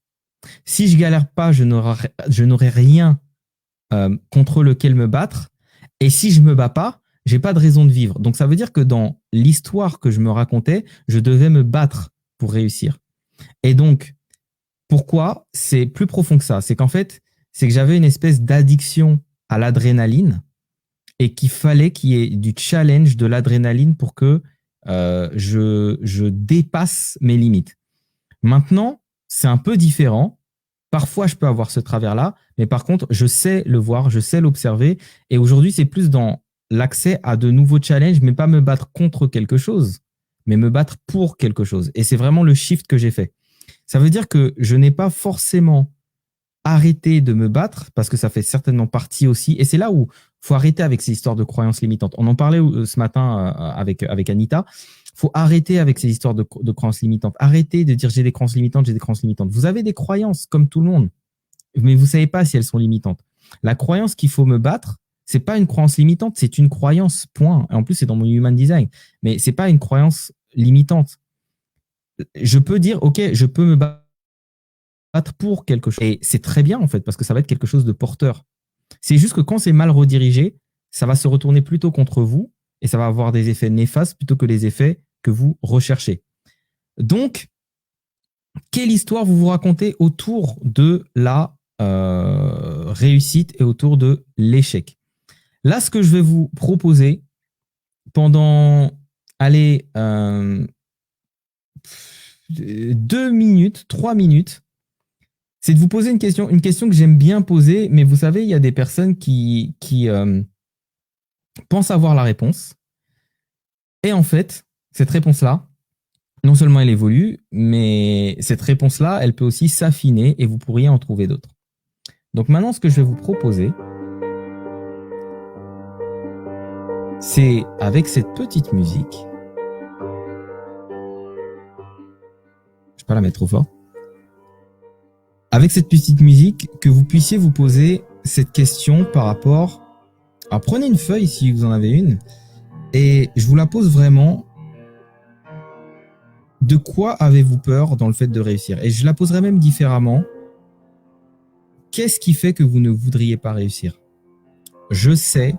Si je galère pas, je n'aurai rien contre lequel me battre. Et si je me bats pas, j'ai pas de raison de vivre. Donc ça veut dire que dans l'histoire que je me racontais, je devais me battre pour réussir. Et donc, pourquoi? C'est plus profond que ça. C'est qu'en fait, c'est que j'avais une espèce d'addiction à l'adrénaline et qu'il fallait qu'il y ait du challenge de l'adrénaline pour que je dépasse mes limites. Maintenant, c'est un peu différent. Parfois, je peux avoir ce travers-là, mais par contre, je sais le voir, je sais l'observer. Et aujourd'hui, c'est plus dans l'accès à de nouveaux challenges, mais pas me battre contre quelque chose, mais me battre pour quelque chose. Et c'est vraiment le shift que j'ai fait. Ça veut dire que je n'ai pas forcément arrêté de me battre, parce que ça fait certainement partie aussi. Et c'est là où il faut arrêter avec ces histoires de croyances limitantes. On en parlait ce matin avec Anita. Il faut arrêter avec ces histoires de croyances limitantes. Arrêtez de dire j'ai des croyances limitantes, j'ai des croyances limitantes. Vous avez des croyances comme tout le monde, mais vous savez pas si elles sont limitantes. La croyance qu'il faut me battre, c'est pas une croyance limitante, c'est une croyance, point. Et en plus, c'est dans mon human design, mais c'est pas une croyance limitante. Je peux dire, ok, je peux me battre pour quelque chose. Et c'est très bien, en fait, parce que ça va être quelque chose de porteur. C'est juste que quand c'est mal redirigé, ça va se retourner plutôt contre vous et ça va avoir des effets néfastes plutôt que les effets que vous recherchez. Donc, quelle histoire vous vous racontez autour de la réussite et autour de l'échec? Là, ce que je vais vous proposer pendant, allez, 2 minutes, 3 minutes, c'est de vous poser une question que j'aime bien poser, mais vous savez, il y a des personnes qui pensent avoir la réponse. Et en fait, cette réponse-là, non seulement elle évolue, mais cette réponse-là, elle peut aussi s'affiner et vous pourriez en trouver d'autres. Donc maintenant, ce que je vais vous proposer, c'est avec cette petite musique, je vais pas la mettre trop fort, avec cette petite musique, que vous puissiez vous poser cette question par rapport à, prenez une feuille si vous en avez une, et je vous la pose vraiment. De quoi avez-vous peur dans le fait de réussir? Et je la poserai même différemment. Qu'est-ce qui fait que vous ne voudriez pas réussir? Je sais,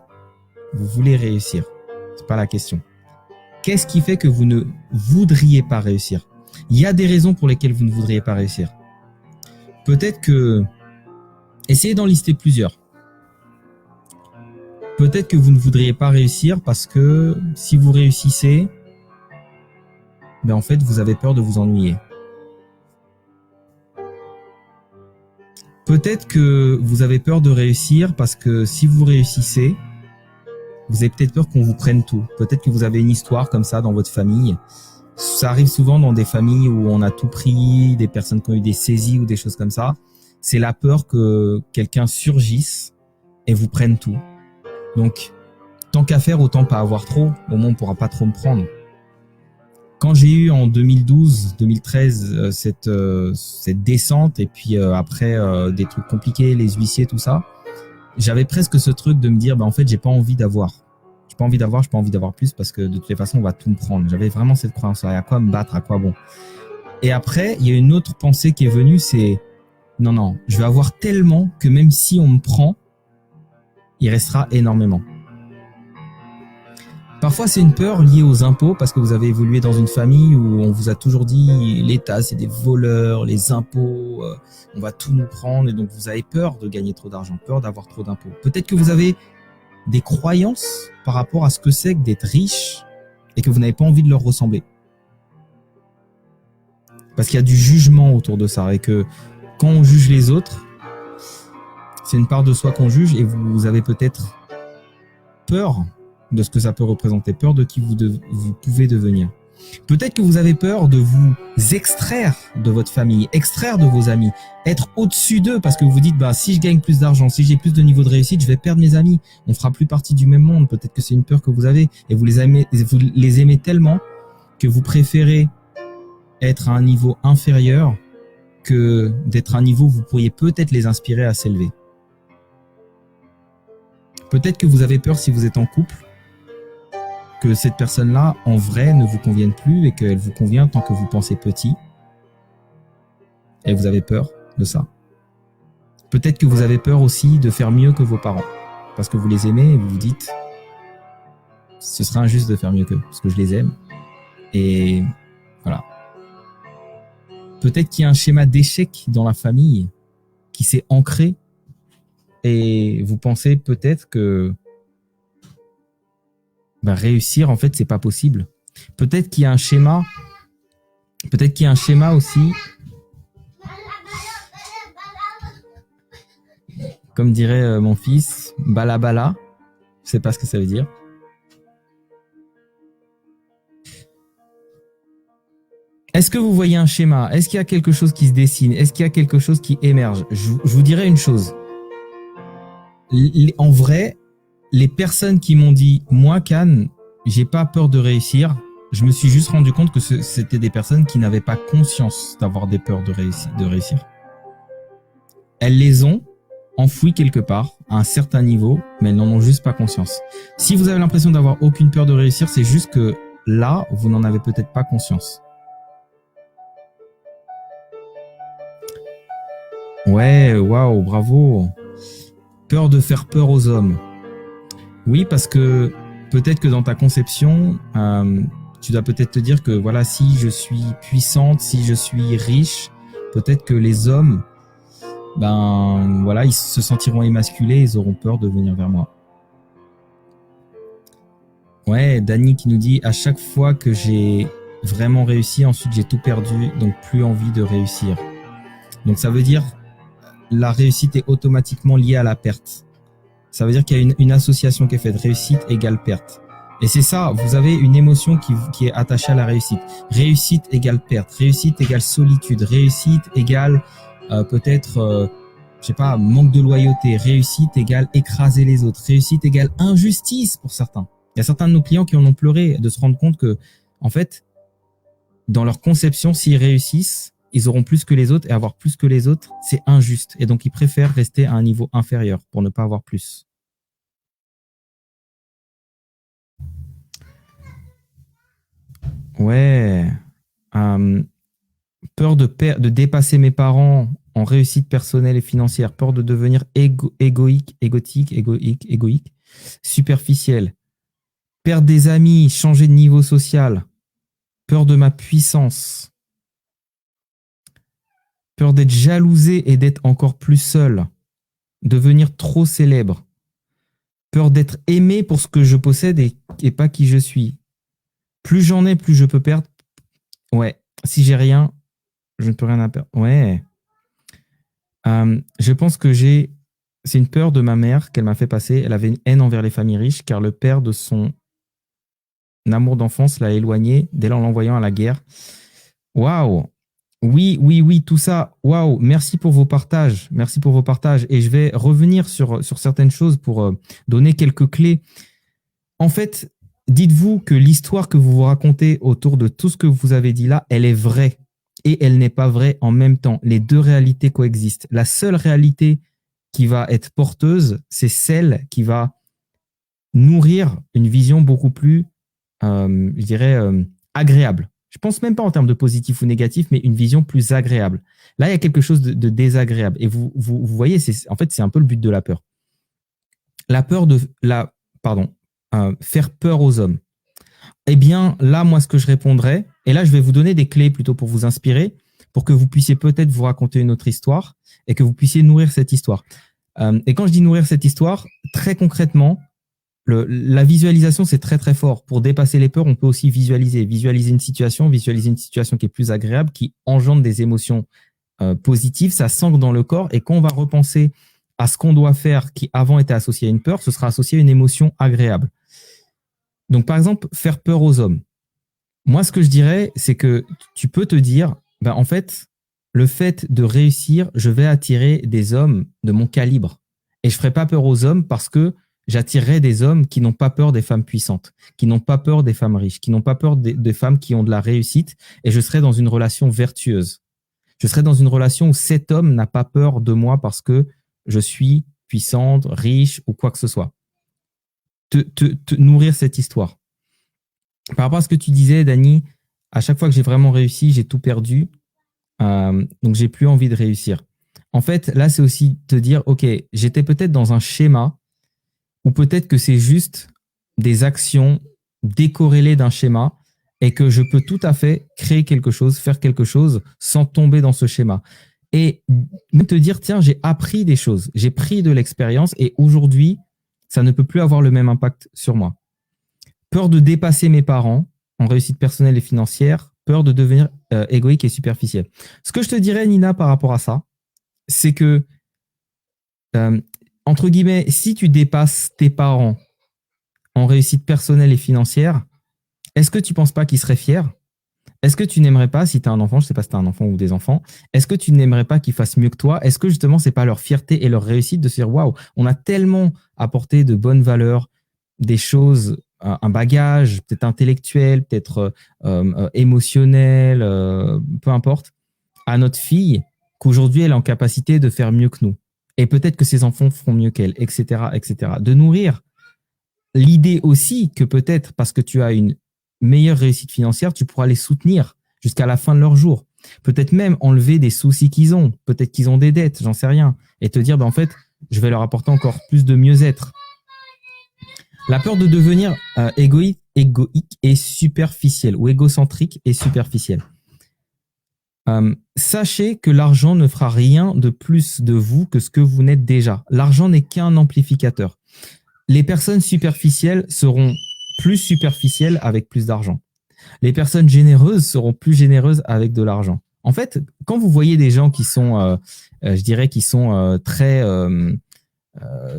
vous voulez réussir. C'est pas la question. Qu'est-ce qui fait que vous ne voudriez pas réussir? Il y a des raisons pour lesquelles vous ne voudriez pas réussir. Peut-être que... Essayez d'en lister plusieurs. Peut-être que vous ne voudriez pas réussir parce que si vous réussissez, ben en fait, vous avez peur de vous ennuyer. Peut-être que vous avez peur de réussir parce que si vous réussissez, vous avez peut-être peur qu'on vous prenne tout. Peut-être que vous avez une histoire comme ça dans votre famille. Ça arrive souvent dans des familles où on a tout pris, des personnes qui ont eu des saisies ou des choses comme ça. C'est la peur que quelqu'un surgisse et vous prenne tout. Donc, tant qu'à faire, autant pas avoir trop. Au moins, on pourra pas trop me prendre. Quand j'ai eu en 2012-2013 cette descente et puis après des trucs compliqués, les huissiers, tout ça, j'avais presque ce truc de me dire, bah en fait, j'ai pas envie d'avoir. J'ai pas envie d'avoir plus parce que de toutes les façons, on va tout me prendre. J'avais vraiment cette croyance-là. À quoi me battre? À quoi bon? Et après, il y a une autre pensée qui est venue, c'est non, je vais avoir tellement que même si on me prend, il restera énormément. Parfois, c'est une peur liée aux impôts parce que vous avez évolué dans une famille où on vous a toujours dit l'État, c'est des voleurs, les impôts, on va tout nous prendre et donc vous avez peur de gagner trop d'argent, peur d'avoir trop d'impôts. Peut-être que vous avez des croyances par rapport à ce que c'est que d'être riche et que vous n'avez pas envie de leur ressembler. Parce qu'il y a du jugement autour de ça et que quand on juge les autres, c'est une part de soi qu'on juge et vous avez peut-être peur de ce que ça peut représenter, peur de qui vous pouvez devenir. Peut-être que vous avez peur de vous extraire de votre famille, extraire de vos amis, être au-dessus d'eux parce que vous vous dites bah si je gagne plus d'argent, si j'ai plus de niveau de réussite, je vais perdre mes amis, on fera plus partie du même monde. Peut-être que c'est une peur que vous avez et vous les aimez tellement que vous préférez être à un niveau inférieur que d'être à un niveau où vous pourriez peut-être les inspirer à s'élever. Peut-être que vous avez peur si vous êtes en couple que cette personne-là, en vrai, ne vous convienne plus et qu'elle vous convient tant que vous pensez petit. Et vous avez peur de ça. Peut-être que vous avez peur aussi de faire mieux que vos parents. Parce que vous les aimez et vous vous dites ce serait injuste de faire mieux qu'eux, parce que je les aime. Et voilà. Peut-être qu'il y a un schéma d'échec dans la famille qui s'est ancré et vous pensez peut-être que réussir, en fait, c'est pas possible. Peut-être qu'il y a un schéma. Peut-être qu'il y a un schéma aussi. Comme dirait mon fils, bala bala. Je sais pas ce que ça veut dire. Est-ce que vous voyez un schéma? Est-ce qu'il y a quelque chose qui se dessine? Est-ce qu'il y a quelque chose qui émerge? Je vous dirais une chose. En vrai, les personnes qui m'ont dit « Moi, Khan, j'ai pas peur de réussir », je me suis juste rendu compte que c'était des personnes qui n'avaient pas conscience d'avoir des peurs de réussir. Elles les ont enfouies quelque part, à un certain niveau, mais elles n'en ont juste pas conscience. Si vous avez l'impression d'avoir aucune peur de réussir, c'est juste que là, vous n'en avez peut-être pas conscience. Ouais, waouh, bravo. Peur de faire peur aux hommes. Oui, parce que peut-être que dans ta conception, tu dois peut-être te dire que voilà, si je suis puissante, si je suis riche, peut-être que les hommes, voilà, ils se sentiront émasculés, ils auront peur de venir vers moi. Ouais, Dany qui nous dit à chaque fois que j'ai vraiment réussi, ensuite j'ai tout perdu, donc plus envie de réussir. Donc ça veut dire la réussite est automatiquement liée à la perte. Ça veut dire qu'il y a une association qui est faite, réussite égale perte. Et c'est ça, vous avez une émotion qui est attachée à la réussite. Réussite égale perte, réussite égale solitude, réussite égale peut-être, je sais pas, manque de loyauté, réussite égale écraser les autres, réussite égale injustice pour certains. Il y a certains de nos clients qui en ont pleuré de se rendre compte que, en fait, dans leur conception, s'ils réussissent, ils auront plus que les autres et avoir plus que les autres, c'est injuste. Et donc, ils préfèrent rester à un niveau inférieur pour ne pas avoir plus. Ouais. Peur de dépasser mes parents en réussite personnelle et financière, peur de devenir égoïque, superficiel, perdre des amis, changer de niveau social, peur de ma puissance, peur d'être jalousé et d'être encore plus seul, devenir trop célèbre, peur d'être aimé pour ce que je possède et pas qui je suis. Plus j'en ai, plus je peux perdre. Ouais, si j'ai rien, je ne peux rien à perdre. Ouais. Je pense que c'est une peur de ma mère qu'elle m'a fait passer. Elle avait une haine envers les familles riches car le père de son amour d'enfance l'a éloigné dès en l'envoyant à la guerre. Waouh! Oui, oui, oui, tout ça. Waouh! Merci pour vos partages. Merci pour vos partages. Et je vais revenir sur certaines choses pour donner quelques clés. En fait, dites-vous que l'histoire que vous vous racontez autour de tout ce que vous avez dit là, elle est vraie et elle n'est pas vraie en même temps. Les deux réalités coexistent. La seule réalité qui va être porteuse, c'est celle qui va nourrir une vision beaucoup plus, je dirais, agréable. Je pense même pas en termes de positif ou négatif, mais une vision plus agréable. Là, il y a quelque chose de désagréable. Et vous voyez, en fait, c'est un peu le but de la peur. La peur de faire peur aux hommes. Eh bien, là, moi, ce que je répondrais, et là, je vais vous donner des clés plutôt pour vous inspirer, pour que vous puissiez peut-être vous raconter une autre histoire et que vous puissiez nourrir cette histoire. Et quand je dis nourrir cette histoire, très concrètement, la visualisation, c'est très, très fort. Pour dépasser les peurs, on peut aussi visualiser une situation qui est plus agréable, qui engendre des émotions positives, ça s'ancre dans le corps. Et quand on va repenser à ce qu'on doit faire qui avant était associé à une peur, ce sera associé à une émotion agréable. Donc, par exemple, faire peur aux hommes. Moi, ce que je dirais, c'est que tu peux te dire, en fait, le fait de réussir, je vais attirer des hommes de mon calibre. Et je ferai pas peur aux hommes parce que j'attirerai des hommes qui n'ont pas peur des femmes puissantes, qui n'ont pas peur des femmes riches, qui n'ont pas peur des femmes qui ont de la réussite. Et je serai dans une relation vertueuse. Je serai dans une relation où cet homme n'a pas peur de moi parce que je suis puissante, riche ou quoi que ce soit. Te nourrir cette histoire. Par rapport à ce que tu disais, Dany, à chaque fois que j'ai vraiment réussi, j'ai tout perdu. Donc, j'ai plus envie de réussir. En fait, là, c'est aussi te dire, OK, j'étais peut-être dans un schéma ou peut-être que c'est juste des actions décorrélées d'un schéma et que je peux tout à fait créer quelque chose, faire quelque chose sans tomber dans ce schéma. Et te dire, tiens, j'ai appris des choses, j'ai pris de l'expérience et aujourd'hui, ça ne peut plus avoir le même impact sur moi. Peur de dépasser mes parents en réussite personnelle et financière, peur de devenir égoïque et superficiel. Ce que je te dirais, Nina, par rapport à ça, c'est que, entre guillemets, si tu dépasses tes parents en réussite personnelle et financière, est-ce que tu ne penses pas qu'ils seraient fiers? Est-ce que tu n'aimerais pas, si tu as un enfant, je ne sais pas si tu as un enfant ou des enfants, est-ce que tu n'aimerais pas qu'ils fassent mieux que toi? Est-ce que justement, ce n'est pas leur fierté et leur réussite de se dire, waouh, on a tellement apporté de bonnes valeurs, des choses, un bagage, peut-être intellectuel, peut-être émotionnel, peu importe, à notre fille, qu'aujourd'hui, elle est en capacité de faire mieux que nous. Et peut-être que ses enfants feront mieux qu'elle, etc., etc. De nourrir l'idée aussi que peut-être parce que tu as une meilleure réussite financière, tu pourras les soutenir jusqu'à la fin de leur jour. Peut-être même enlever des soucis qu'ils ont. Peut-être qu'ils ont des dettes, j'en sais rien. Et te dire, en fait, je vais leur apporter encore plus de mieux-être. La peur de devenir égoïque et superficiel ou égocentrique et superficiel. Sachez que l'argent ne fera rien de plus de vous que ce que vous n'êtes déjà. L'argent n'est qu'un amplificateur. Les personnes superficielles seront plus superficielles avec plus d'argent. Les personnes généreuses seront plus généreuses avec de l'argent. En fait, quand vous voyez des gens qui sont, je dirais, qui sont très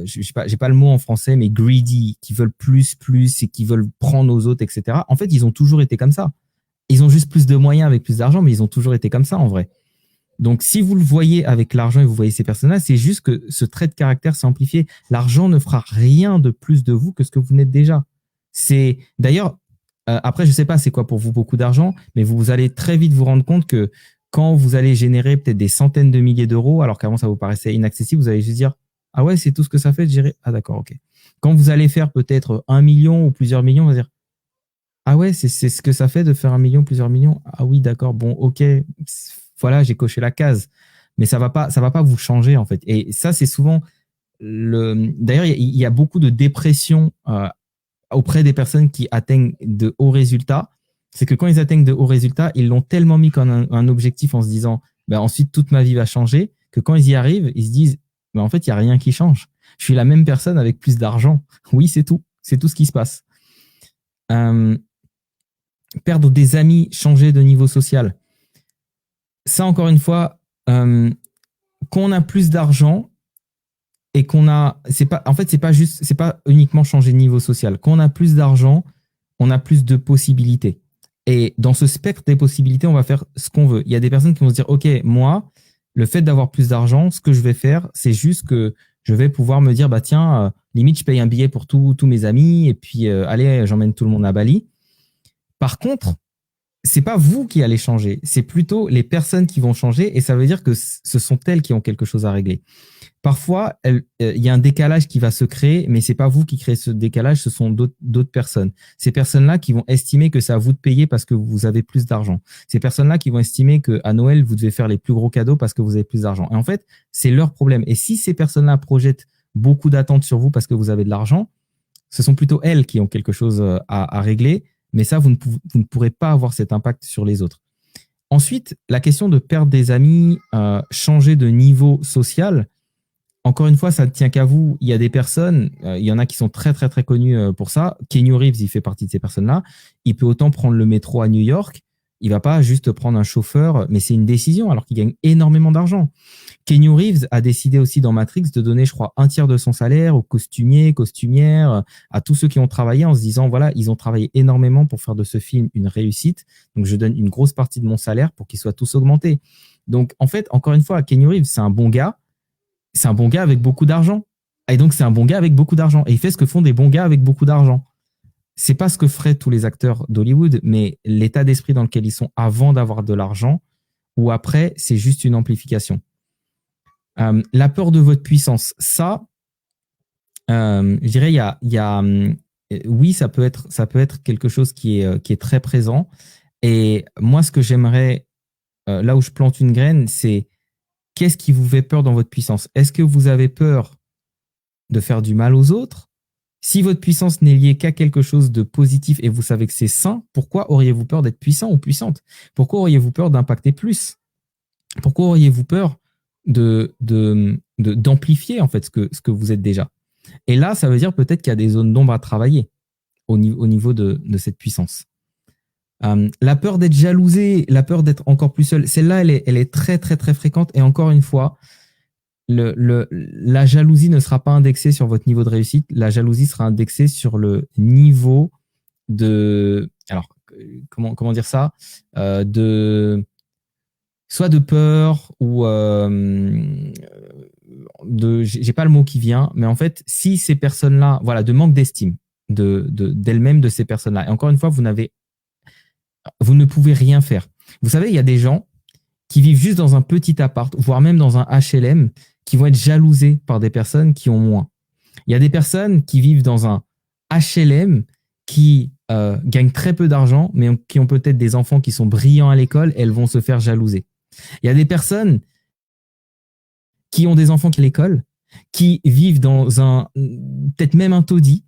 j'ai pas le mot en français, mais greedy, qui veulent plus et qui veulent prendre aux autres, etc. En fait, ils ont toujours été comme ça. Ils ont juste plus de moyens avec plus d'argent, mais ils ont toujours été comme ça en vrai. Donc, si vous le voyez avec l'argent et vous voyez ces personnes-là, c'est juste que ce trait de caractère s'est amplifié. L'argent ne fera rien de plus de vous que ce que vous n'êtes déjà. C'est d'ailleurs, après, je sais pas c'est quoi pour vous beaucoup d'argent, mais vous allez très vite vous rendre compte que quand vous allez générer peut-être des centaines de milliers d'euros, alors qu'avant ça vous paraissait inaccessible, vous allez juste dire ah ouais, c'est tout ce que ça fait de gérer. Ah d'accord, ok. Quand vous allez faire peut-être 1 million ou plusieurs millions, vous allez dire ah ouais, c'est ce que ça fait de faire 1 million, plusieurs millions. Ah oui, d'accord, bon, ok, voilà, j'ai coché la case. Mais ça va pas vous changer en fait. Et ça, c'est souvent le. D'ailleurs, il y a beaucoup de dépression auprès des personnes qui atteignent de hauts résultats. C'est que quand ils atteignent de hauts résultats, ils l'ont tellement mis comme un objectif en se disant, ben ensuite toute ma vie va changer, que quand ils y arrivent, ils se disent, ben en fait, il y a rien qui change. Je suis la même personne avec plus d'argent. Oui, c'est tout. C'est tout ce qui se passe. Perdre des amis, changer de niveau social. Ça, encore une fois, quand on a plus d'argent et qu'on a, c'est pas, en fait, c'est pas uniquement changer de niveau social. Quand on a plus d'argent, on a plus de possibilités. Et dans ce spectre des possibilités, on va faire ce qu'on veut. Il y a des personnes qui vont se dire, OK, moi, le fait d'avoir plus d'argent, ce que je vais faire, c'est juste que je vais pouvoir me dire, bah tiens, limite, je paye un billet pour tous mes amis et puis, allez, j'emmène tout le monde à Bali. Par contre, c'est pas vous qui allez changer, c'est plutôt les personnes qui vont changer et ça veut dire que ce sont elles qui ont quelque chose à régler. Parfois, il y a un décalage qui va se créer, mais c'est pas vous qui créez ce décalage, ce sont d'autres personnes. Ces personnes-là qui vont estimer que c'est à vous de payer parce que vous avez plus d'argent. Ces personnes-là qui vont estimer qu'à Noël, vous devez faire les plus gros cadeaux parce que vous avez plus d'argent. Et en fait, c'est leur problème. Et si ces personnes-là projettent beaucoup d'attentes sur vous parce que vous avez de l'argent, ce sont plutôt elles qui ont quelque chose à régler. Mais ça, vous ne pourrez pas avoir cet impact sur les autres. Ensuite, la question de perdre des amis, changer de niveau social, encore une fois, ça ne tient qu'à vous. Il y a des personnes, il y en a qui sont très, très, très connues pour ça. Keanu Reeves, il fait partie de ces personnes-là. Il peut autant prendre le métro à New York. Il va pas juste prendre un chauffeur, mais c'est une décision alors qu'il gagne énormément d'argent. Keanu Reeves a décidé aussi dans Matrix de donner, je crois, 1/3 de son salaire aux costumiers, costumières, à tous ceux qui ont travaillé en se disant, voilà, ils ont travaillé énormément pour faire de ce film une réussite. Donc, je donne une grosse partie de mon salaire pour qu'ils soient tous augmentés. Donc, en fait, encore une fois, Keanu Reeves, c'est un bon gars. C'est un bon gars avec beaucoup d'argent. Et donc, c'est un bon gars avec beaucoup d'argent. Et il fait ce que font des bons gars avec beaucoup d'argent. C'est pas ce que feraient tous les acteurs d'Hollywood, mais l'état d'esprit dans lequel ils sont avant d'avoir de l'argent ou après, c'est juste une amplification. La peur de votre puissance, ça, je dirais, oui, ça peut être quelque chose qui est très présent. Et moi, ce que j'aimerais, là où je plante une graine, c'est qu'est-ce qui vous fait peur dans votre puissance? Est-ce que vous avez peur de faire du mal aux autres? Si votre puissance n'est liée qu'à quelque chose de positif et vous savez que c'est sain, pourquoi auriez-vous peur d'être puissant ou puissante? Pourquoi auriez-vous peur d'impacter plus? Pourquoi auriez-vous peur d'amplifier en fait ce que vous êtes déjà? Et là, ça veut dire peut-être qu'il y a des zones d'ombre à travailler au niveau de cette puissance. La peur d'être jalousé, la peur d'être encore plus seul, celle-là, elle est très, très, très fréquente. Et encore une fois, la jalousie ne sera pas indexée sur votre niveau de réussite. La jalousie sera indexée sur le niveau de... Alors, comment dire ça? Soit de peur ou j'ai pas le mot qui vient, mais en fait, si ces personnes-là, voilà, de manque d'estime d'elles-mêmes de ces personnes-là. Et encore une fois, vous ne pouvez rien faire. Vous savez, il y a des gens qui vivent juste dans un petit appart, voire même dans un HLM, qui vont être jalousés par des personnes qui ont moins. Il y a des personnes qui vivent dans un HLM qui gagnent très peu d'argent, mais qui ont peut-être des enfants qui sont brillants à l'école, elles vont se faire jalouser. Il y a des personnes qui ont des enfants qui à l'école, qui vivent dans peut-être même un taudis,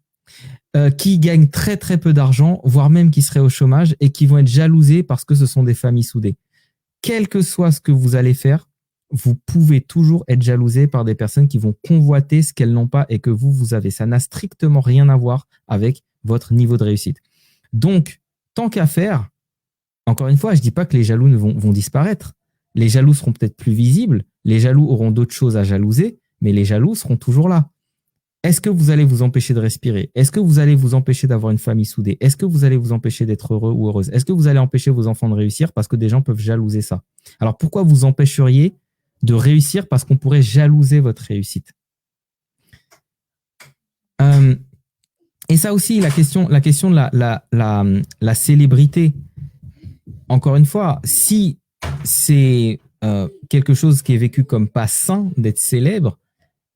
qui gagnent très très peu d'argent, voire même qui seraient au chômage et qui vont être jalousés parce que ce sont des familles soudées. Quel que soit ce que vous allez faire, vous pouvez toujours être jalousé par des personnes qui vont convoiter ce qu'elles n'ont pas et que vous avez. Ça n'a strictement rien à voir avec votre niveau de réussite. Donc, tant qu'à faire, encore une fois, je ne dis pas que les jaloux vont disparaître. Les jaloux seront peut-être plus visibles, les jaloux auront d'autres choses à jalouser, mais les jaloux seront toujours là. Est-ce que vous allez vous empêcher de respirer? Est-ce que vous allez vous empêcher d'avoir une famille soudée? Est-ce que vous allez vous empêcher d'être heureux ou heureuse? Est-ce que vous allez empêcher vos enfants de réussir parce que des gens peuvent jalouser ça? Alors pourquoi vous empêcheriez de réussir parce qu'on pourrait jalouser votre réussite? Et ça aussi, la question de la célébrité. Encore une fois, si c'est quelque chose qui est vécu comme pas sain d'être célèbre,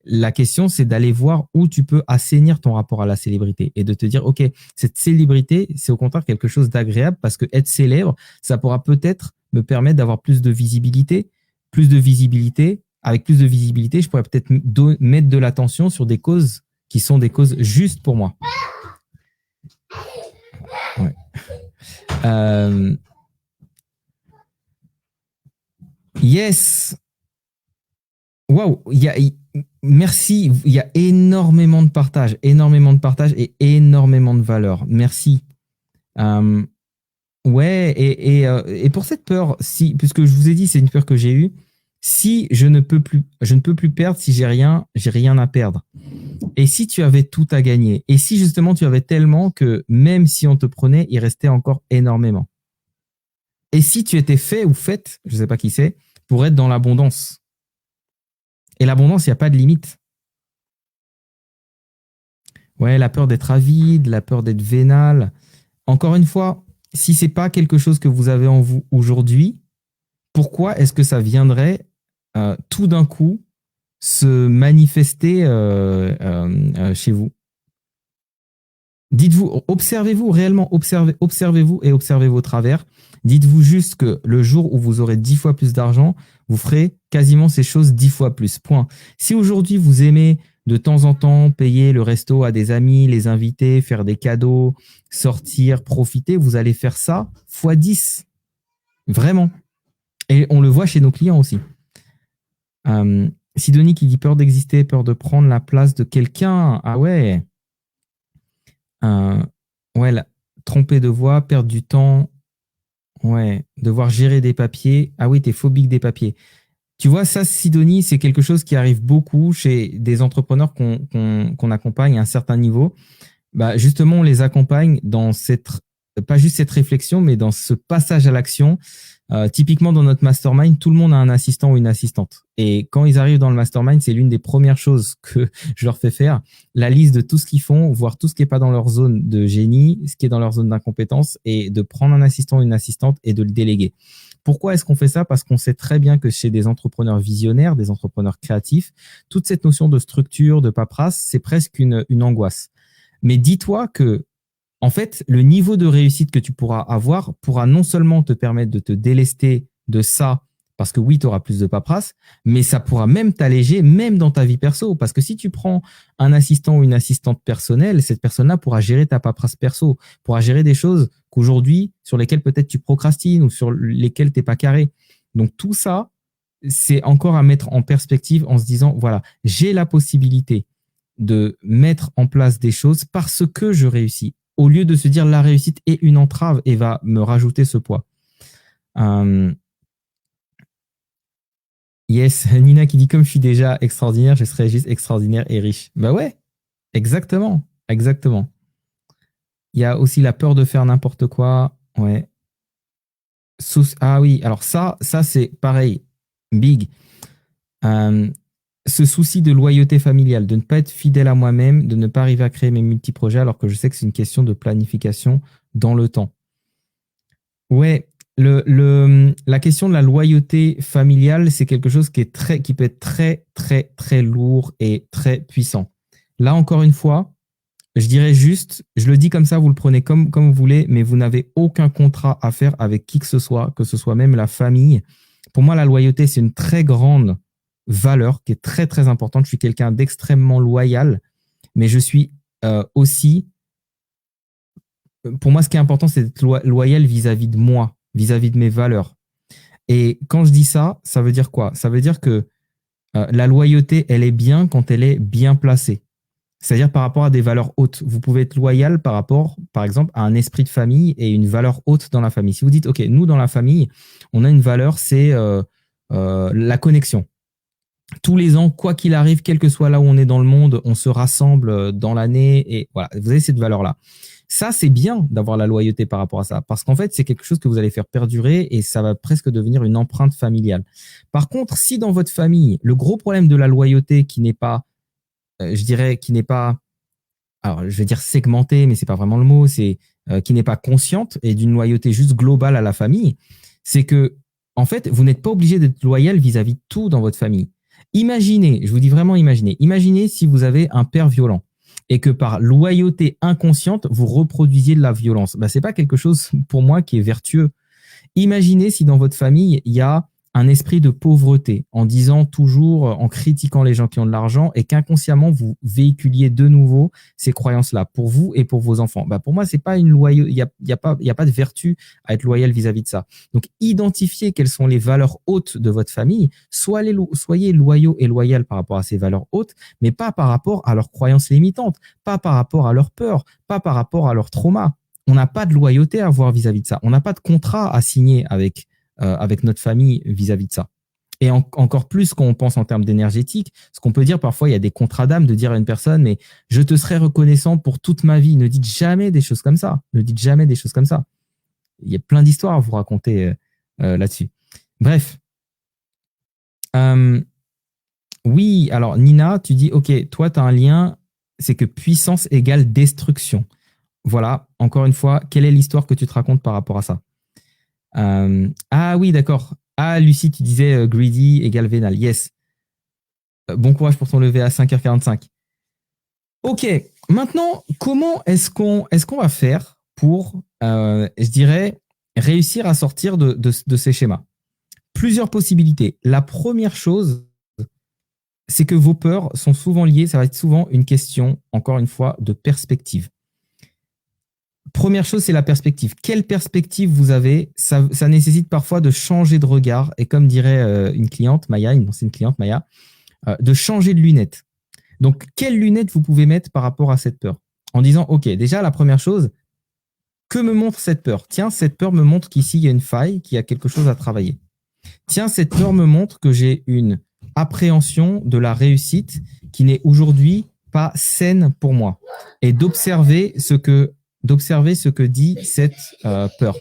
la question, c'est d'aller voir où tu peux assainir ton rapport à la célébrité et de te dire, OK, cette célébrité, c'est au contraire quelque chose d'agréable parce que être célèbre, ça pourra peut-être me permettre d'avoir plus de visibilité. Plus de visibilité. Avec plus de visibilité, je pourrais peut-être mettre de l'attention sur des causes qui sont des causes justes pour moi. Ouais. Yes. Waouh. Merci. Il y a énormément de partage et énormément de valeur. Merci. Ouais. Et pour cette peur, si, puisque je vous ai dit, c'est une peur que j'ai eue. Si je ne peux plus perdre, si j'ai rien à perdre. Et si tu avais tout à gagner? Et si justement tu avais tellement que même si on te prenait, il restait encore énormément? Et si tu étais fait ou faite, je ne sais pas qui c'est, pour être dans l'abondance? Et l'abondance, il n'y a pas de limite. Ouais, la peur d'être avide, la peur d'être vénal. Encore une fois, si c'est pas quelque chose que vous avez en vous aujourd'hui, pourquoi est-ce que ça viendrait tout d'un coup se manifester chez vous? Dites-vous, observez-vous réellement, observez-vous et observez vos travers. Dites-vous juste que le jour où vous aurez 10 fois plus d'argent, vous ferez quasiment ces choses 10 fois plus. Point. Si aujourd'hui vous aimez de temps en temps payer le resto à des amis, les inviter, faire des cadeaux, sortir, profiter, vous allez faire ça fois 10. Vraiment. Et on le voit chez nos clients aussi. Sidonie qui dit peur d'exister, peur de prendre la place de quelqu'un. Ah ouais. Ouais, tromper de voix, perdre du temps. Ouais, devoir gérer des papiers. Ah oui, t'es phobique des papiers. Tu vois, ça, Sidonie, c'est quelque chose qui arrive beaucoup chez des entrepreneurs qu'on accompagne à un certain niveau. Bah, justement, on les accompagne dans pas juste cette réflexion, mais dans ce passage à l'action. Typiquement, dans notre mastermind, tout le monde a un assistant ou une assistante. Et quand ils arrivent dans le mastermind, c'est l'une des premières choses que je leur fais faire, la liste de tout ce qu'ils font, voir tout ce qui n'est pas dans leur zone de génie, ce qui est dans leur zone d'incompétence, et de prendre un assistant ou une assistante et de le déléguer. Pourquoi est-ce qu'on fait ça? Parce qu'on sait très bien que chez des entrepreneurs visionnaires, des entrepreneurs créatifs, toute cette notion de structure, de paperasse, c'est presque une angoisse. Mais dis-toi que en fait, le niveau de réussite que tu pourras avoir pourra non seulement te permettre de te délester de ça, parce que oui, tu auras plus de paperasse, mais ça pourra même t'alléger, même dans ta vie perso. Parce que si tu prends un assistant ou une assistante personnelle, cette personne-là pourra gérer ta paperasse perso, pourra gérer des choses qu'aujourd'hui, sur lesquelles peut-être tu procrastines ou sur lesquelles tu n'es pas carré. Donc tout ça, c'est encore à mettre en perspective en se disant, voilà, j'ai la possibilité de mettre en place des choses parce que je réussis, au lieu de se dire la réussite est une entrave et va me rajouter ce poids. Yes, Nina qui dit comme je suis déjà extraordinaire, je serai juste extraordinaire et riche. Bah ouais, exactement, exactement. Il y a aussi la peur de faire n'importe quoi. Ouais. Ah oui, alors ça c'est pareil, big. Ce souci de loyauté familiale, de ne pas être fidèle à moi-même, de ne pas arriver à créer mes multi-projets alors que je sais que c'est une question de planification dans le temps. Ouais, la question de la loyauté familiale, c'est quelque chose qui peut être très, très, très lourd et très puissant. Là, encore une fois, je dirais juste, je le dis comme ça, vous le prenez comme vous voulez, mais vous n'avez aucun contrat à faire avec qui que ce soit même la famille. Pour moi, la loyauté, c'est une très grande valeur qui est très, très importante. Je suis quelqu'un d'extrêmement loyal, mais je suis aussi, pour moi, ce qui est important, c'est d'être loyal vis-à-vis de moi, vis-à-vis de mes valeurs. Et quand je dis ça, ça veut dire quoi? Ça veut dire que la loyauté, elle est bien quand elle est bien placée. C'est-à-dire par rapport à des valeurs hautes. Vous pouvez être loyal par rapport, par exemple, à un esprit de famille et une valeur haute dans la famille. Si vous dites, OK, nous, dans la famille, on a une valeur, c'est la connexion. tous les ans, quoi qu'il arrive, quel que soit là où on est dans le monde, on se rassemble dans l'année et voilà, vous avez cette valeur-là. Ça, c'est bien d'avoir la loyauté par rapport à ça, parce qu'en fait, c'est quelque chose que vous allez faire perdurer et ça va presque devenir une empreinte familiale. Par contre, si dans votre famille, le gros problème de la loyauté qui n'est pas, je dirais, qui n'est pas, alors je vais dire segmenté, mais c'est pas vraiment le mot, c'est qui n'est pas consciente et d'une loyauté juste globale à la famille, c'est que, en fait, vous n'êtes pas obligé d'être loyal vis-à-vis de tout dans votre famille. Imaginez, je vous dis vraiment imaginez si vous avez un père violent et que par loyauté inconsciente, vous reproduisiez de la violence. Ben, c'est pas quelque chose pour moi qui est vertueux. Imaginez si dans votre famille, il y a un esprit de pauvreté en disant toujours, en critiquant les gens qui ont de l'argent et qu'inconsciemment vous véhiculiez de nouveau ces croyances-là pour vous et pour vos enfants. Bah pour moi, c'est pas une loyauté, il y a pas de vertu à être loyal vis-à-vis de ça. Donc, identifiez quelles sont les valeurs hautes de votre famille, soyez loyaux et loyal par rapport à ces valeurs hautes, mais pas par rapport à leurs croyances limitantes, pas par rapport à leurs peurs, pas par rapport à leurs traumas. On n'a pas de loyauté à avoir vis-à-vis de ça. On n'a pas de contrat à signer avec notre famille vis-à-vis de ça. Et encore plus quand on pense en termes d'énergétique, ce qu'on peut dire parfois, il y a des contrats d'âme de dire à une personne, mais je te serai reconnaissant pour toute ma vie. Ne dites jamais des choses comme ça. Ne dites jamais des choses comme ça. Il y a plein d'histoires à vous raconter là-dessus. Bref. Oui, alors Nina, tu dis, ok, toi, tu as un lien, c'est que puissance égale destruction. Voilà, encore une fois, quelle est l'histoire que tu te racontes par rapport à ça? Ah oui, d'accord. Ah, Lucie, tu disais greedy égale vénal. Yes. Bon courage pour ton lever à 5h45. Ok, maintenant, comment est-ce qu'on va faire pour, je dirais, réussir à sortir de ces schémas? Plusieurs possibilités. La première chose, c'est que vos peurs sont souvent liées, ça va être souvent une question, encore une fois, de perspective. Première chose, c'est la perspective. Quelle perspective vous avez? Ça nécessite parfois de changer de regard et comme dirait une cliente, Maya, une ancienne cliente, Maya, de changer de lunettes. Donc, quelles lunettes vous pouvez mettre par rapport à cette peur? En disant, OK, déjà, la première chose, que me montre cette peur? Tiens, cette peur me montre qu'ici, il y a une faille, qu'il y a quelque chose à travailler. Tiens, cette peur me montre que j'ai une appréhension de la réussite qui n'est aujourd'hui pas saine pour moi. Et d'observer ce que dit cette peur.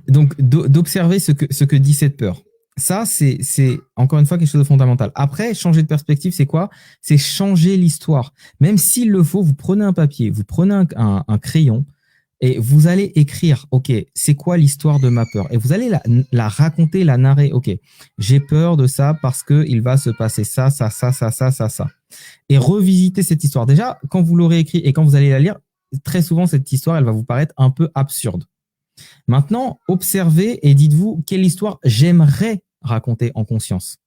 Donc, d'observer ce que dit cette peur. Ça, c'est encore une fois quelque chose de fondamental. Après, changer de perspective, c'est quoi? C'est changer l'histoire. Même s'il le faut, vous prenez un papier, vous prenez un crayon et vous allez écrire, OK, c'est quoi l'histoire de ma peur? Et vous allez la raconter, la narrer. OK, j'ai peur de ça parce qu'il va se passer ça. Et revisiter cette histoire. Déjà, quand vous l'aurez écrit et quand vous allez la lire, très souvent, cette histoire, elle va vous paraître un peu absurde. Maintenant, observez et dites-vous quelle histoire j'aimerais raconter en conscience.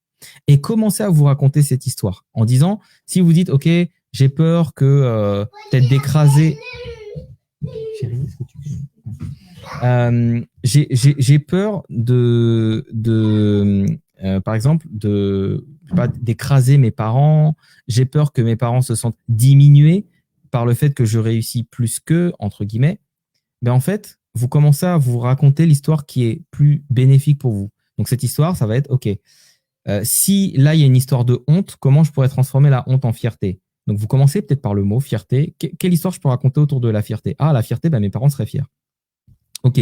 Et commencez à vous raconter cette histoire en disant, si vous dites, OK, j'ai peur que peut-être d'écraser... Chérie, est-ce que tu peux... j'ai peur par exemple, d'écraser mes parents. J'ai peur que mes parents se sentent diminués par le fait que je réussis plus qu'eux, entre guillemets. Mais en fait, vous commencez à vous raconter l'histoire qui est plus bénéfique pour vous. Donc, cette histoire, ça va être, OK, si là, il y a une histoire de honte, comment je pourrais transformer la honte en fierté? Donc, vous commencez peut-être par le mot fierté. Quelle histoire je peux raconter autour de la fierté? Ah, la fierté, mes parents seraient fiers. OK.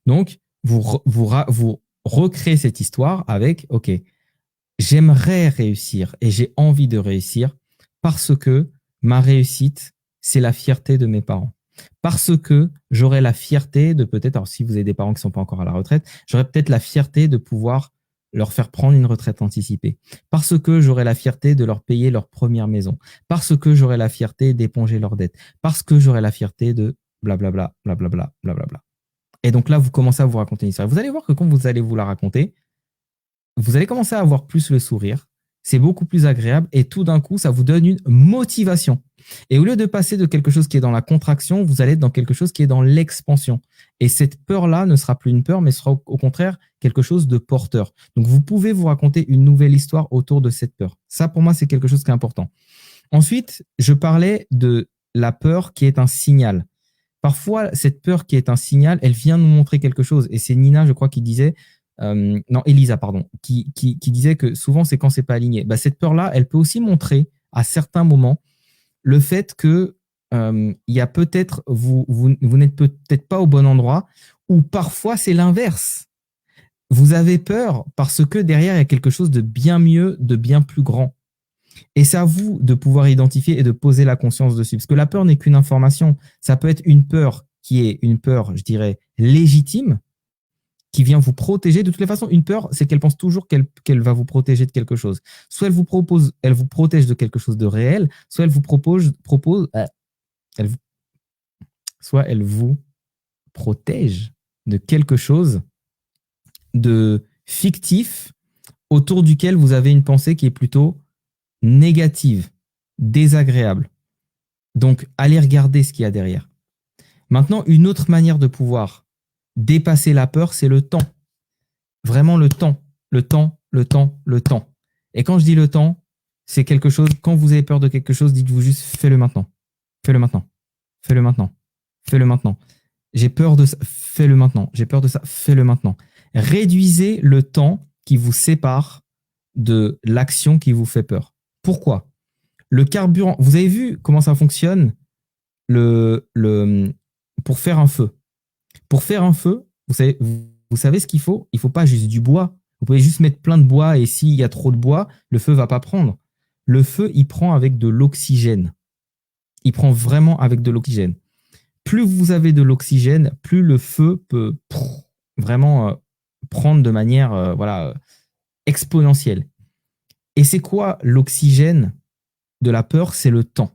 Donc, vous recréez cette histoire avec, OK, j'aimerais réussir et j'ai envie de réussir parce que ma réussite, c'est la fierté de mes parents. Parce que j'aurai la fierté de peut-être, alors si vous avez des parents qui ne sont pas encore à la retraite, j'aurai peut-être la fierté de pouvoir leur faire prendre une retraite anticipée. Parce que j'aurai la fierté de leur payer leur première maison. Parce que j'aurai la fierté d'éponger leurs dettes. Parce que j'aurai la fierté de blablabla, blablabla, blablabla. Et donc là, vous commencez à vous raconter une histoire. Vous allez voir que quand vous allez vous la raconter, vous allez commencer à avoir plus le sourire. C'est beaucoup plus agréable et tout d'un coup, ça vous donne une motivation. Et au lieu de passer de quelque chose qui est dans la contraction, vous allez être dans quelque chose qui est dans l'expansion. Et cette peur-là ne sera plus une peur, mais sera au contraire quelque chose de porteur. Donc, vous pouvez vous raconter une nouvelle histoire autour de cette peur. Ça, pour moi, c'est quelque chose qui est important. Ensuite, je parlais de la peur qui est un signal. Parfois, cette peur qui est un signal, elle vient nous montrer quelque chose. Et c'est Nina, je crois, qui disait, non, Elisa, pardon, qui disait que souvent, c'est quand c'est pas aligné. Bah, cette peur-là, elle peut aussi montrer à certains moments le fait que il y a peut-être, vous n'êtes peut-être pas au bon endroit, ou parfois c'est l'inverse. Vous avez peur parce que derrière, il y a quelque chose de bien mieux, de bien plus grand. Et c'est à vous de pouvoir identifier et de poser la conscience dessus. Parce que la peur n'est qu'une information. Ça peut être une peur qui est une peur, je dirais, légitime, qui vient vous protéger. De toutes les façons, une peur, c'est qu'elle pense toujours qu'elle va vous protéger de quelque chose. Soit elle vous protège de quelque chose de réel, soit elle vous soit elle vous protège de quelque chose de fictif autour duquel vous avez une pensée qui est plutôt négative, désagréable. Donc, allez regarder ce qu'il y a derrière. Maintenant, une autre manière de pouvoir dépasser la peur, c'est le temps. Vraiment le temps, le temps, le temps, le temps. Et quand je dis le temps, c'est quelque chose, quand vous avez peur de quelque chose, dites-vous juste fais-le maintenant. Fais-le maintenant. Fais-le maintenant. Fais-le maintenant. J'ai peur de ça, fais-le maintenant. J'ai peur de ça, fais-le maintenant. Réduisez le temps qui vous sépare de l'action qui vous fait peur. Pourquoi? Le carburant, vous avez vu comment ça fonctionne pour faire un feu. Pour faire un feu, vous savez ce qu'il faut? Il ne faut pas juste du bois. Vous pouvez juste mettre plein de bois et s'il y a trop de bois, le feu ne va pas prendre. Le feu, il prend avec de l'oxygène. Il prend vraiment avec de l'oxygène. Plus vous avez de l'oxygène, plus le feu peut vraiment prendre de manière exponentielle. Et c'est quoi l'oxygène de la peur? C'est le temps.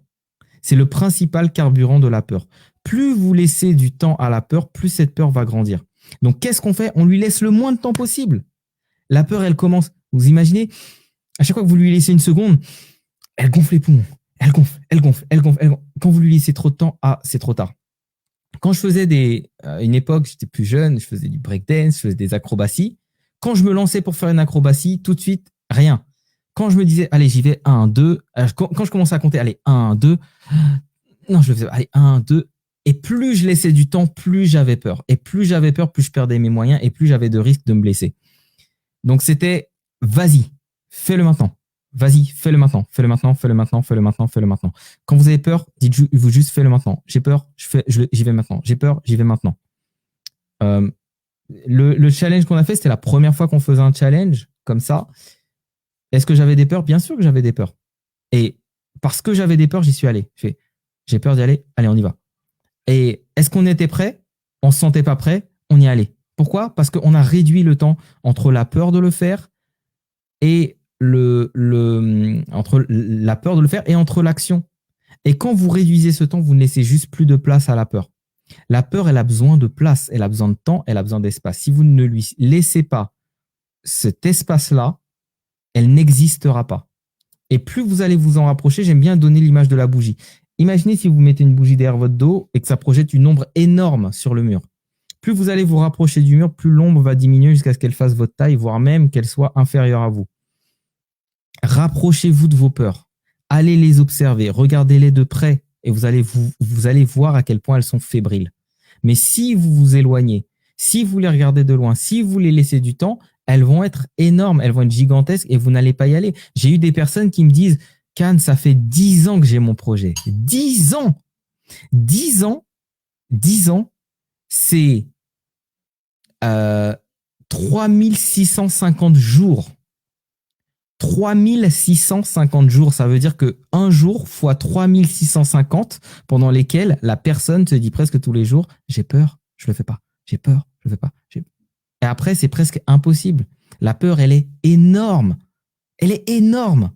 C'est le principal carburant de la peur. Plus vous laissez du temps à la peur, plus cette peur va grandir. Donc, qu'est-ce qu'on fait? On lui laisse le moins de temps possible. La peur, elle commence. Vous imaginez, à chaque fois que vous lui laissez une seconde, elle gonfle les poumons. Elle gonfle, elle gonfle, elle gonfle, elle gonfle. Quand vous lui laissez trop de temps, c'est trop tard. Quand je faisais une époque, j'étais plus jeune, je faisais du breakdance, je faisais des acrobaties. Quand je me lançais pour faire une acrobatie, tout de suite, rien. Quand je me disais, allez, j'y vais, 1, 2, quand je commençais à compter, allez, 1, 2, non, je le faisais, allez, 1, 2, et plus je laissais du temps, plus j'avais peur. Et plus j'avais peur, plus je perdais mes moyens et plus j'avais de risques de me blesser. Donc c'était, vas-y, fais-le maintenant. Vas-y, fais-le maintenant, fais-le maintenant, fais-le maintenant, fais-le maintenant, fais-le maintenant. Quand vous avez peur, dites-vous juste fais-le maintenant. J'ai peur, j'y vais maintenant. J'ai peur, j'y vais maintenant. Le challenge qu'on a fait, c'était la première fois qu'on faisait un challenge comme ça. Est-ce que j'avais des peurs? Bien sûr que j'avais des peurs. Et parce que j'avais des peurs, j'y suis allé. J'ai peur d'y aller, allez, on y va. Et est-ce qu'on était prêt? On ne se sentait pas prêt, on y allait. Pourquoi? Parce qu'on a réduit le temps entre la peur de le faire et entre la peur de le faire et entre l'action. Et quand vous réduisez ce temps, vous ne laissez juste plus de place à la peur. La peur, elle a besoin de place, elle a besoin de temps, elle a besoin d'espace. Si vous ne lui laissez pas cet espace-là, elle n'existera pas. Et plus vous allez vous en rapprocher, j'aime bien donner l'image de la bougie. Imaginez si vous mettez une bougie derrière votre dos et que ça projette une ombre énorme sur le mur. Plus vous allez vous rapprocher du mur, plus l'ombre va diminuer jusqu'à ce qu'elle fasse votre taille, voire même qu'elle soit inférieure à vous. Rapprochez-vous de vos peurs. Allez les observer, regardez-les de près et vous allez voir à quel point elles sont fébriles. Mais si vous vous éloignez, si vous les regardez de loin, si vous les laissez du temps, elles vont être énormes, elles vont être gigantesques et vous n'allez pas y aller. J'ai eu des personnes qui me disent « Khan, ça fait 10 ans que j'ai mon projet. » 10 ans 10 ans 10 ans, c'est 3650 jours. 3650 jours, ça veut dire que un jour fois 3650 pendant lesquels la personne se dit presque tous les jours « J'ai peur, je le fais pas. J'ai peur, je le fais pas. » Et après, c'est presque impossible. La peur, elle est énorme. Elle est énorme.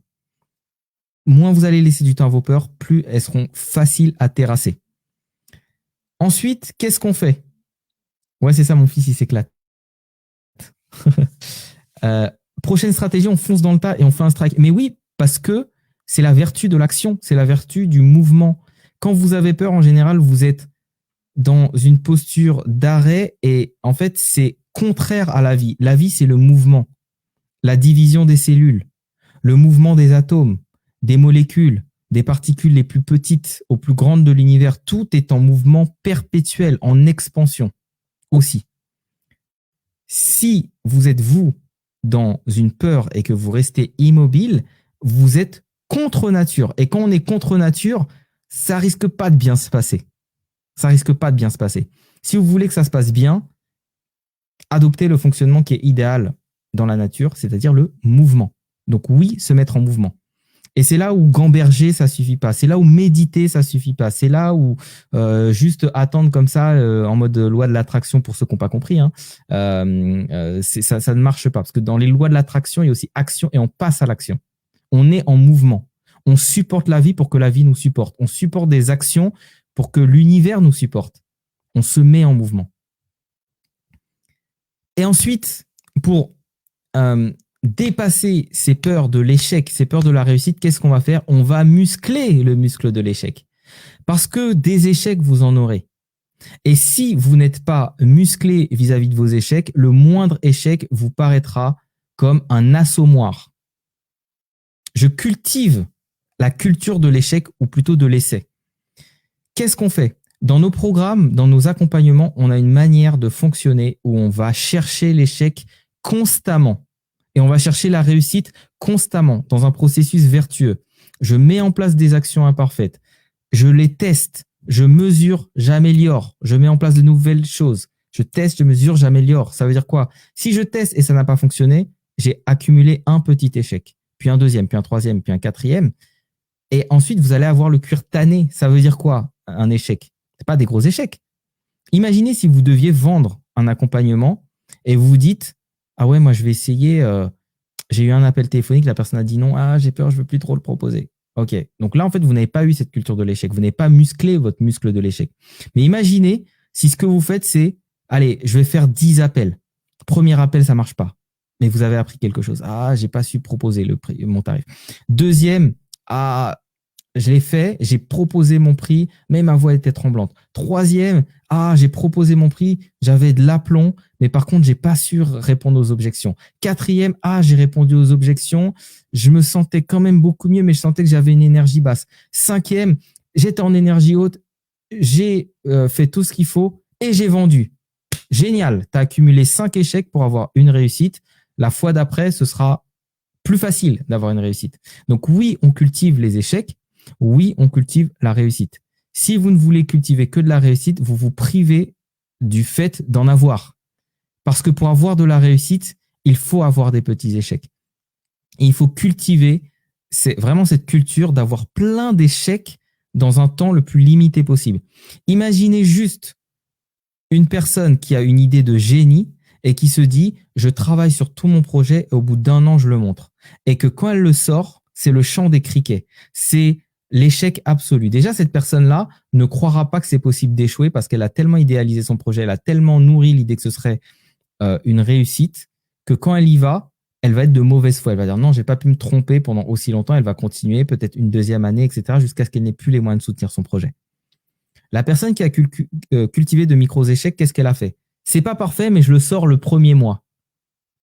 Moins vous allez laisser du temps à vos peurs, plus elles seront faciles à terrasser. Ensuite, qu'est-ce qu'on fait? Ouais, c'est ça, mon fils, il s'éclate. Prochaine stratégie, on fonce dans le tas et on fait un strike. Mais oui, parce que c'est la vertu de l'action, c'est la vertu du mouvement. Quand vous avez peur, en général, vous êtes dans une posture d'arrêt et en fait, c'est contraire à la vie. La vie, c'est le mouvement, la division des cellules, le mouvement des atomes, des molécules, des particules les plus petites aux plus grandes de l'univers, tout est en mouvement perpétuel, en expansion aussi. Si vous êtes vous dans une peur et que vous restez immobile, vous êtes contre nature. Et quand on est contre nature, ça risque pas de bien se passer. Ça risque pas de bien se passer. Si vous voulez que ça se passe bien, adoptez le fonctionnement qui est idéal dans la nature, c'est-à-dire le mouvement. Donc oui, se mettre en mouvement. Et c'est là où gamberger, ça suffit pas. C'est là où méditer, ça suffit pas. C'est là où juste attendre comme ça, en mode loi de l'attraction pour ceux qui n'ont pas compris, hein, ça ne marche pas. Parce que dans les lois de l'attraction, il y a aussi action et on passe à l'action. On est en mouvement. On supporte la vie pour que la vie nous supporte. On supporte des actions pour que l'univers nous supporte. On se met en mouvement. Et ensuite, pour dépasser ces peurs de l'échec, ces peurs de la réussite, qu'est-ce qu'on va faire? On va muscler le muscle de l'échec. Parce que des échecs, vous en aurez. Et si vous n'êtes pas musclé vis-à-vis de vos échecs, le moindre échec vous paraîtra comme un assommoir. Je cultive la culture de l'échec ou plutôt de l'essai. Qu'est-ce qu'on fait? Dans nos programmes, dans nos accompagnements, on a une manière de fonctionner où on va chercher l'échec constamment et on va chercher la réussite constamment dans un processus vertueux. Je mets en place des actions imparfaites, je les teste, je mesure, j'améliore, je mets en place de nouvelles choses. Je teste, je mesure, j'améliore. Ça veut dire quoi? Si je teste et ça n'a pas fonctionné, j'ai accumulé un petit échec, puis un deuxième, puis un troisième, puis un quatrième. Et ensuite, vous allez avoir le cuir tanné. Ça veut dire quoi, un échec? C'est pas des gros échecs. Imaginez si vous deviez vendre un accompagnement et vous vous dites « Ah ouais, moi je vais essayer, j'ai eu un appel téléphonique, la personne a dit non, ah j'ai peur, je veux plus trop le proposer. » Ok, donc là en fait, vous n'avez pas eu cette culture de l'échec, vous n'avez pas musclé votre muscle de l'échec. Mais imaginez si ce que vous faites c'est « Allez, je vais faire 10 appels. Premier appel, ça marche pas. Mais vous avez appris quelque chose. Ah, j'ai pas su proposer mon tarif. Deuxième, ah, je l'ai fait, j'ai proposé mon prix, mais ma voix était tremblante. Troisième, ah, j'ai proposé mon prix, j'avais de l'aplomb, mais par contre, j'ai pas su répondre aux objections. Quatrième, ah, j'ai répondu aux objections, je me sentais quand même beaucoup mieux, mais je sentais que j'avais une énergie basse. Cinquième, j'étais en énergie haute, j'ai fait tout ce qu'il faut et j'ai vendu. Génial, tu as accumulé 5 échecs pour avoir une réussite. La fois d'après, ce sera plus facile d'avoir une réussite. Donc oui, on cultive les échecs. Oui, on cultive la réussite. Si vous ne voulez cultiver que de la réussite, vous vous privez du fait d'en avoir. Parce que pour avoir de la réussite, il faut avoir des petits échecs. Et il faut cultiver vraiment cette culture d'avoir plein d'échecs dans un temps le plus limité possible. Imaginez juste une personne qui a une idée de génie et qui se dit « je travaille sur tout mon projet et au bout d'un an, je le montre ». Et que quand elle le sort, c'est le chant des criquets. C'est l'échec absolu. Déjà, cette personne-là ne croira pas que c'est possible d'échouer parce qu'elle a tellement idéalisé son projet, elle a tellement nourri l'idée que ce serait une réussite que quand elle y va, elle va être de mauvaise foi. Elle va dire non, j'ai pas pu me tromper pendant aussi longtemps. Elle va continuer peut-être une deuxième année, etc. jusqu'à ce qu'elle n'ait plus les moyens de soutenir son projet. La personne qui a cultivé de micros échecs, qu'est-ce qu'elle a fait? C'est pas parfait, mais je le sors le premier mois.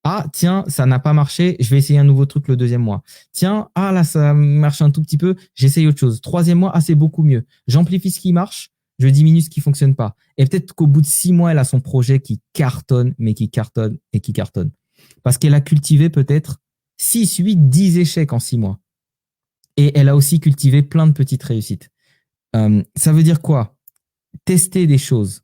Ah, tiens, ça n'a pas marché, je vais essayer un nouveau truc le deuxième mois. Tiens, ah là, ça marche un tout petit peu, j'essaye autre chose. Troisième mois, ah, c'est beaucoup mieux. J'amplifie ce qui marche, je diminue ce qui fonctionne pas. Et peut-être qu'au bout de 6 mois, elle a son projet qui cartonne, mais qui cartonne et qui cartonne. Parce qu'elle a cultivé peut-être 6, 8, 10 échecs en 6 mois. Et elle a aussi cultivé plein de petites réussites. Ça veut dire quoi? Testez des choses.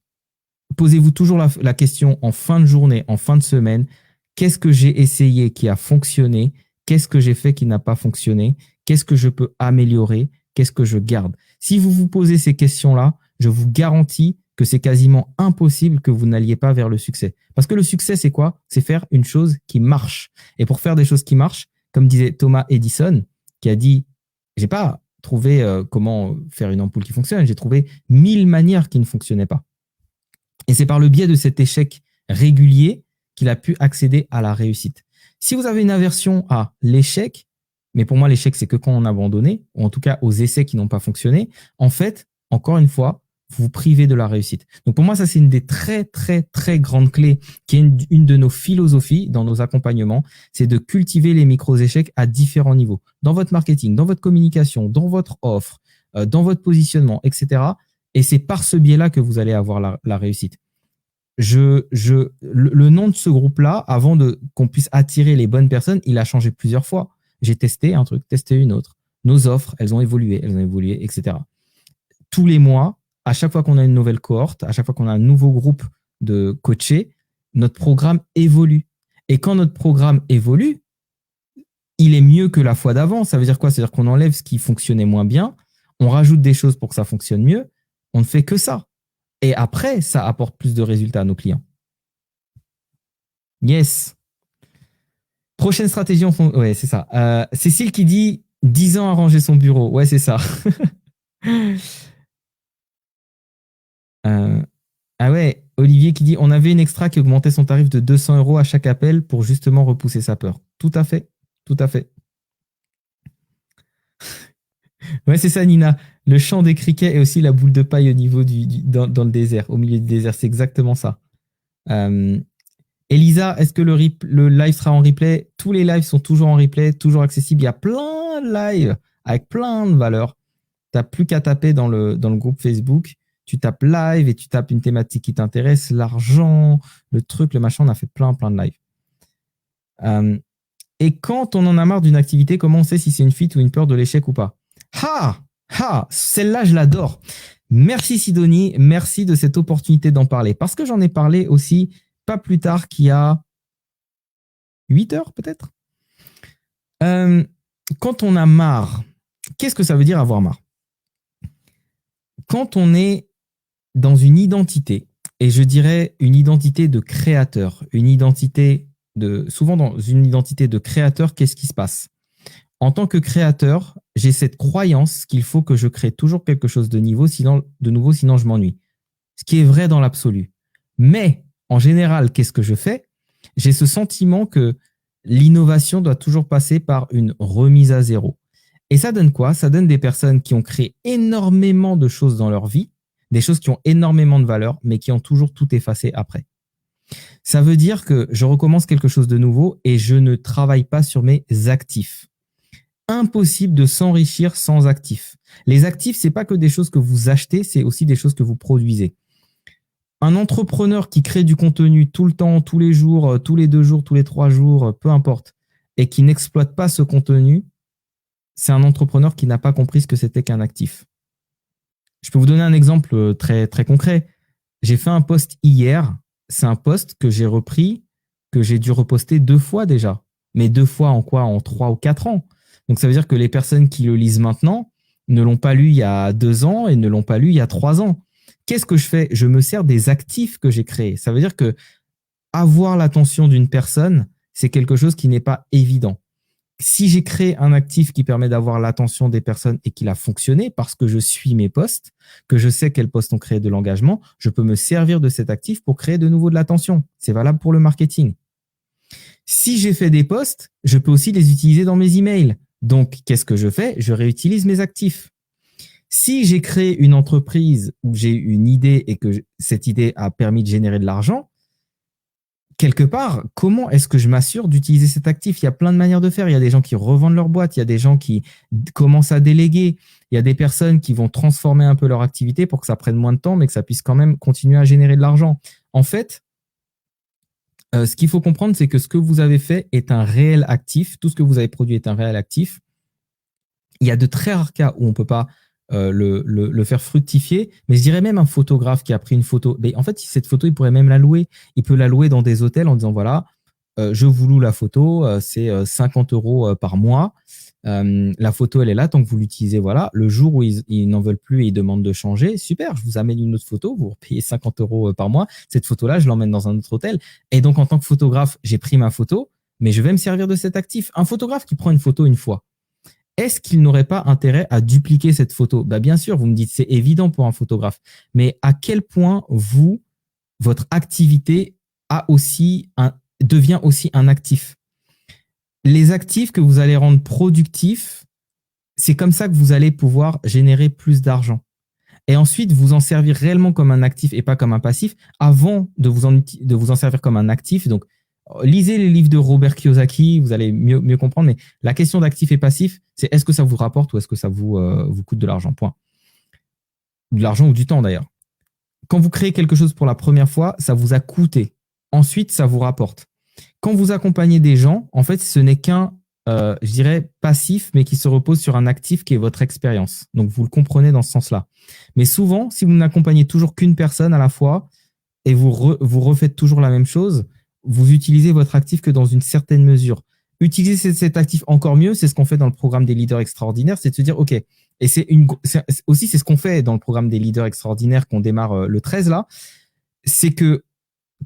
Posez-vous toujours la question en fin de journée, en fin de semaine. Qu'est-ce que j'ai essayé qui a fonctionné? Qu'est-ce que j'ai fait qui n'a pas fonctionné? Qu'est-ce que je peux améliorer? Qu'est-ce que je garde? Si vous vous posez ces questions-là, je vous garantis que c'est quasiment impossible que vous n'alliez pas vers le succès. Parce que le succès, c'est quoi? C'est faire une chose qui marche. Et pour faire des choses qui marchent, comme disait Thomas Edison, qui a dit, j'ai pas trouvé comment faire une ampoule qui fonctionne, j'ai trouvé 1000 manières qui ne fonctionnaient pas. Et c'est par le biais de cet échec régulier qu'il a pu accéder à la réussite. Si vous avez une aversion à l'échec, mais pour moi l'échec c'est que quand on a abandonné, ou en tout cas aux essais qui n'ont pas fonctionné, en fait, encore une fois, vous vous privez de la réussite. Donc pour moi, ça c'est une des très très très grandes clés qui est une de nos philosophies dans nos accompagnements, c'est de cultiver les micro-échecs à différents niveaux. Dans votre marketing, dans votre communication, dans votre offre, dans votre positionnement, etc. Et c'est par ce biais-là que vous allez avoir la réussite. Le nom de ce groupe-là, avant qu'on puisse attirer les bonnes personnes, il a changé plusieurs fois. J'ai testé un truc, testé une autre. Nos offres, elles ont évolué, etc. Tous les mois, à chaque fois qu'on a une nouvelle cohorte, à chaque fois qu'on a un nouveau groupe de coachés, notre programme évolue. Et quand notre programme évolue, il est mieux que la fois d'avant. Ça veut dire quoi? C'est-à-dire qu'on enlève ce qui fonctionnait moins bien, on rajoute des choses pour que ça fonctionne mieux, on ne fait que ça. Et après, ça apporte plus de résultats à nos clients. Yes. Prochaine stratégie, ouais, c'est ça. Cécile qui dit 10 ans à ranger son bureau. Ouais, c'est ça. Ah ouais, Olivier qui dit on avait une extra qui augmentait son tarif de 200 € à chaque appel pour justement repousser sa peur. Tout à fait. Tout à fait. Ouais, c'est ça, Nina. Le chant des criquets et aussi la boule de paille au niveau dans le désert, au milieu du désert. C'est exactement ça. Elisa, est-ce que le live sera en replay? Tous les lives sont toujours en replay, toujours accessibles. Il y a plein de lives avec plein de valeurs. Tu n'as plus qu'à taper dans le groupe Facebook. Tu tapes live et tu tapes une thématique qui t'intéresse, l'argent, le truc, le machin. On a fait plein de lives. Et quand on en a marre d'une activité, comment on sait si c'est une fuite ou une peur de l'échec ou pas? Celle-là, je l'adore. Merci Sidonie, merci de cette opportunité d'en parler. Parce que j'en ai parlé aussi pas plus tard qu'il y a 8 heures peut-être. Quand on a marre, qu'est-ce que ça veut dire avoir marre? Quand on est dans une identité, et je dirais une identité de créateur, souvent dans une identité de créateur, qu'est-ce qui se passe? En tant que créateur, j'ai cette croyance qu'il faut que je crée toujours quelque chose de nouveau, sinon je m'ennuie. Ce qui est vrai dans l'absolu. Mais en général, qu'est-ce que je fais? J'ai ce sentiment que l'innovation doit toujours passer par une remise à zéro. Et ça donne quoi? Ça donne des personnes qui ont créé énormément de choses dans leur vie, des choses qui ont énormément de valeur, mais qui ont toujours tout effacé après. Ça veut dire que je recommence quelque chose de nouveau et je ne travaille pas sur mes actifs. Impossible de s'enrichir sans actifs. Les actifs, c'est pas que des choses que vous achetez, c'est aussi des choses que vous produisez. Un entrepreneur qui crée du contenu tout le temps, tous les jours, tous les 2 jours, tous les 3 jours, peu importe, et qui n'exploite pas ce contenu, c'est un entrepreneur qui n'a pas compris ce que c'était qu'un actif. Je peux vous donner un exemple très, très concret. J'ai fait un post hier. C'est un post que j'ai repris, que j'ai dû reposter 2 fois déjà. Mais 2 fois en quoi? En 3 ou 4 ans. Donc, ça veut dire que les personnes qui le lisent maintenant ne l'ont pas lu il y a 2 ans et ne l'ont pas lu il y a 3 ans. Qu'est-ce que je fais? Je me sers des actifs que j'ai créés. Ça veut dire que avoir l'attention d'une personne, c'est quelque chose qui n'est pas évident. Si j'ai créé un actif qui permet d'avoir l'attention des personnes et qu'il a fonctionné parce que je suis mes posts, que je sais quels posts ont créé de l'engagement, je peux me servir de cet actif pour créer de nouveau de l'attention. C'est valable pour le marketing. Si j'ai fait des posts, je peux aussi les utiliser dans mes emails. Donc, qu'est-ce que je fais? Je réutilise mes actifs. Si j'ai créé une entreprise où j'ai une idée et que cette idée a permis de générer de l'argent, quelque part, comment est-ce que je m'assure d'utiliser cet actif? Il y a plein de manières de faire. Il y a des gens qui revendent leur boîte, il y a des gens qui commencent à déléguer, il y a des personnes qui vont transformer un peu leur activité pour que ça prenne moins de temps, mais que ça puisse quand même continuer à générer de l'argent. En fait, ce qu'il faut comprendre, c'est que ce que vous avez fait est un réel actif. Tout ce que vous avez produit est un réel actif. Il y a de très rares cas où on ne peut pas le faire fructifier, mais je dirais même un photographe qui a pris une photo. Mais en fait, cette photo, il pourrait même la louer. Il peut la louer dans des hôtels en disant voilà, je vous loue la photo, c'est 50 € par mois. La photo, elle est là, tant que vous l'utilisez, voilà. Le jour où ils n'en veulent plus et ils demandent de changer, super, je vous amène une autre photo, vous payez 50 € par mois. Cette photo-là, je l'emmène dans un autre hôtel. Et donc, en tant que photographe, j'ai pris ma photo, mais je vais me servir de cet actif. Un photographe qui prend une photo une fois, est-ce qu'il n'aurait pas intérêt à dupliquer cette photo? Bien sûr, vous me dites c'est évident pour un photographe, mais à quel point votre activité devient aussi un actif? Les actifs que vous allez rendre productifs, c'est comme ça que vous allez pouvoir générer plus d'argent. et ensuite vous en servir réellement comme un actif et pas comme un passif avant de vous en servir comme un actif. Donc, lisez les livres de Robert Kiyosaki, vous allez mieux comprendre. Mais la question d'actif et passif, c'est est-ce que ça vous rapporte ou est-ce que ça vous coûte de l'argent? Point. De l'argent ou du temps d'ailleurs. Quand vous créez quelque chose pour la première fois, ça vous a coûté. Ensuite, ça vous rapporte. Quand vous accompagnez des gens, en fait, ce n'est qu'un, je dirais, passif, mais qui se repose sur un actif qui est votre expérience. Donc, vous le comprenez dans ce sens-là. Mais souvent, si vous n'accompagnez toujours qu'une personne à la fois et vous refaites toujours la même chose, vous utilisez votre actif que dans une certaine mesure. Utiliser cet actif encore mieux, c'est ce qu'on fait dans le programme des leaders extraordinaires, c'est de se dire, OK, et c'est ce qu'on fait dans le programme des leaders extraordinaires qu'on démarre le 13 là, c'est que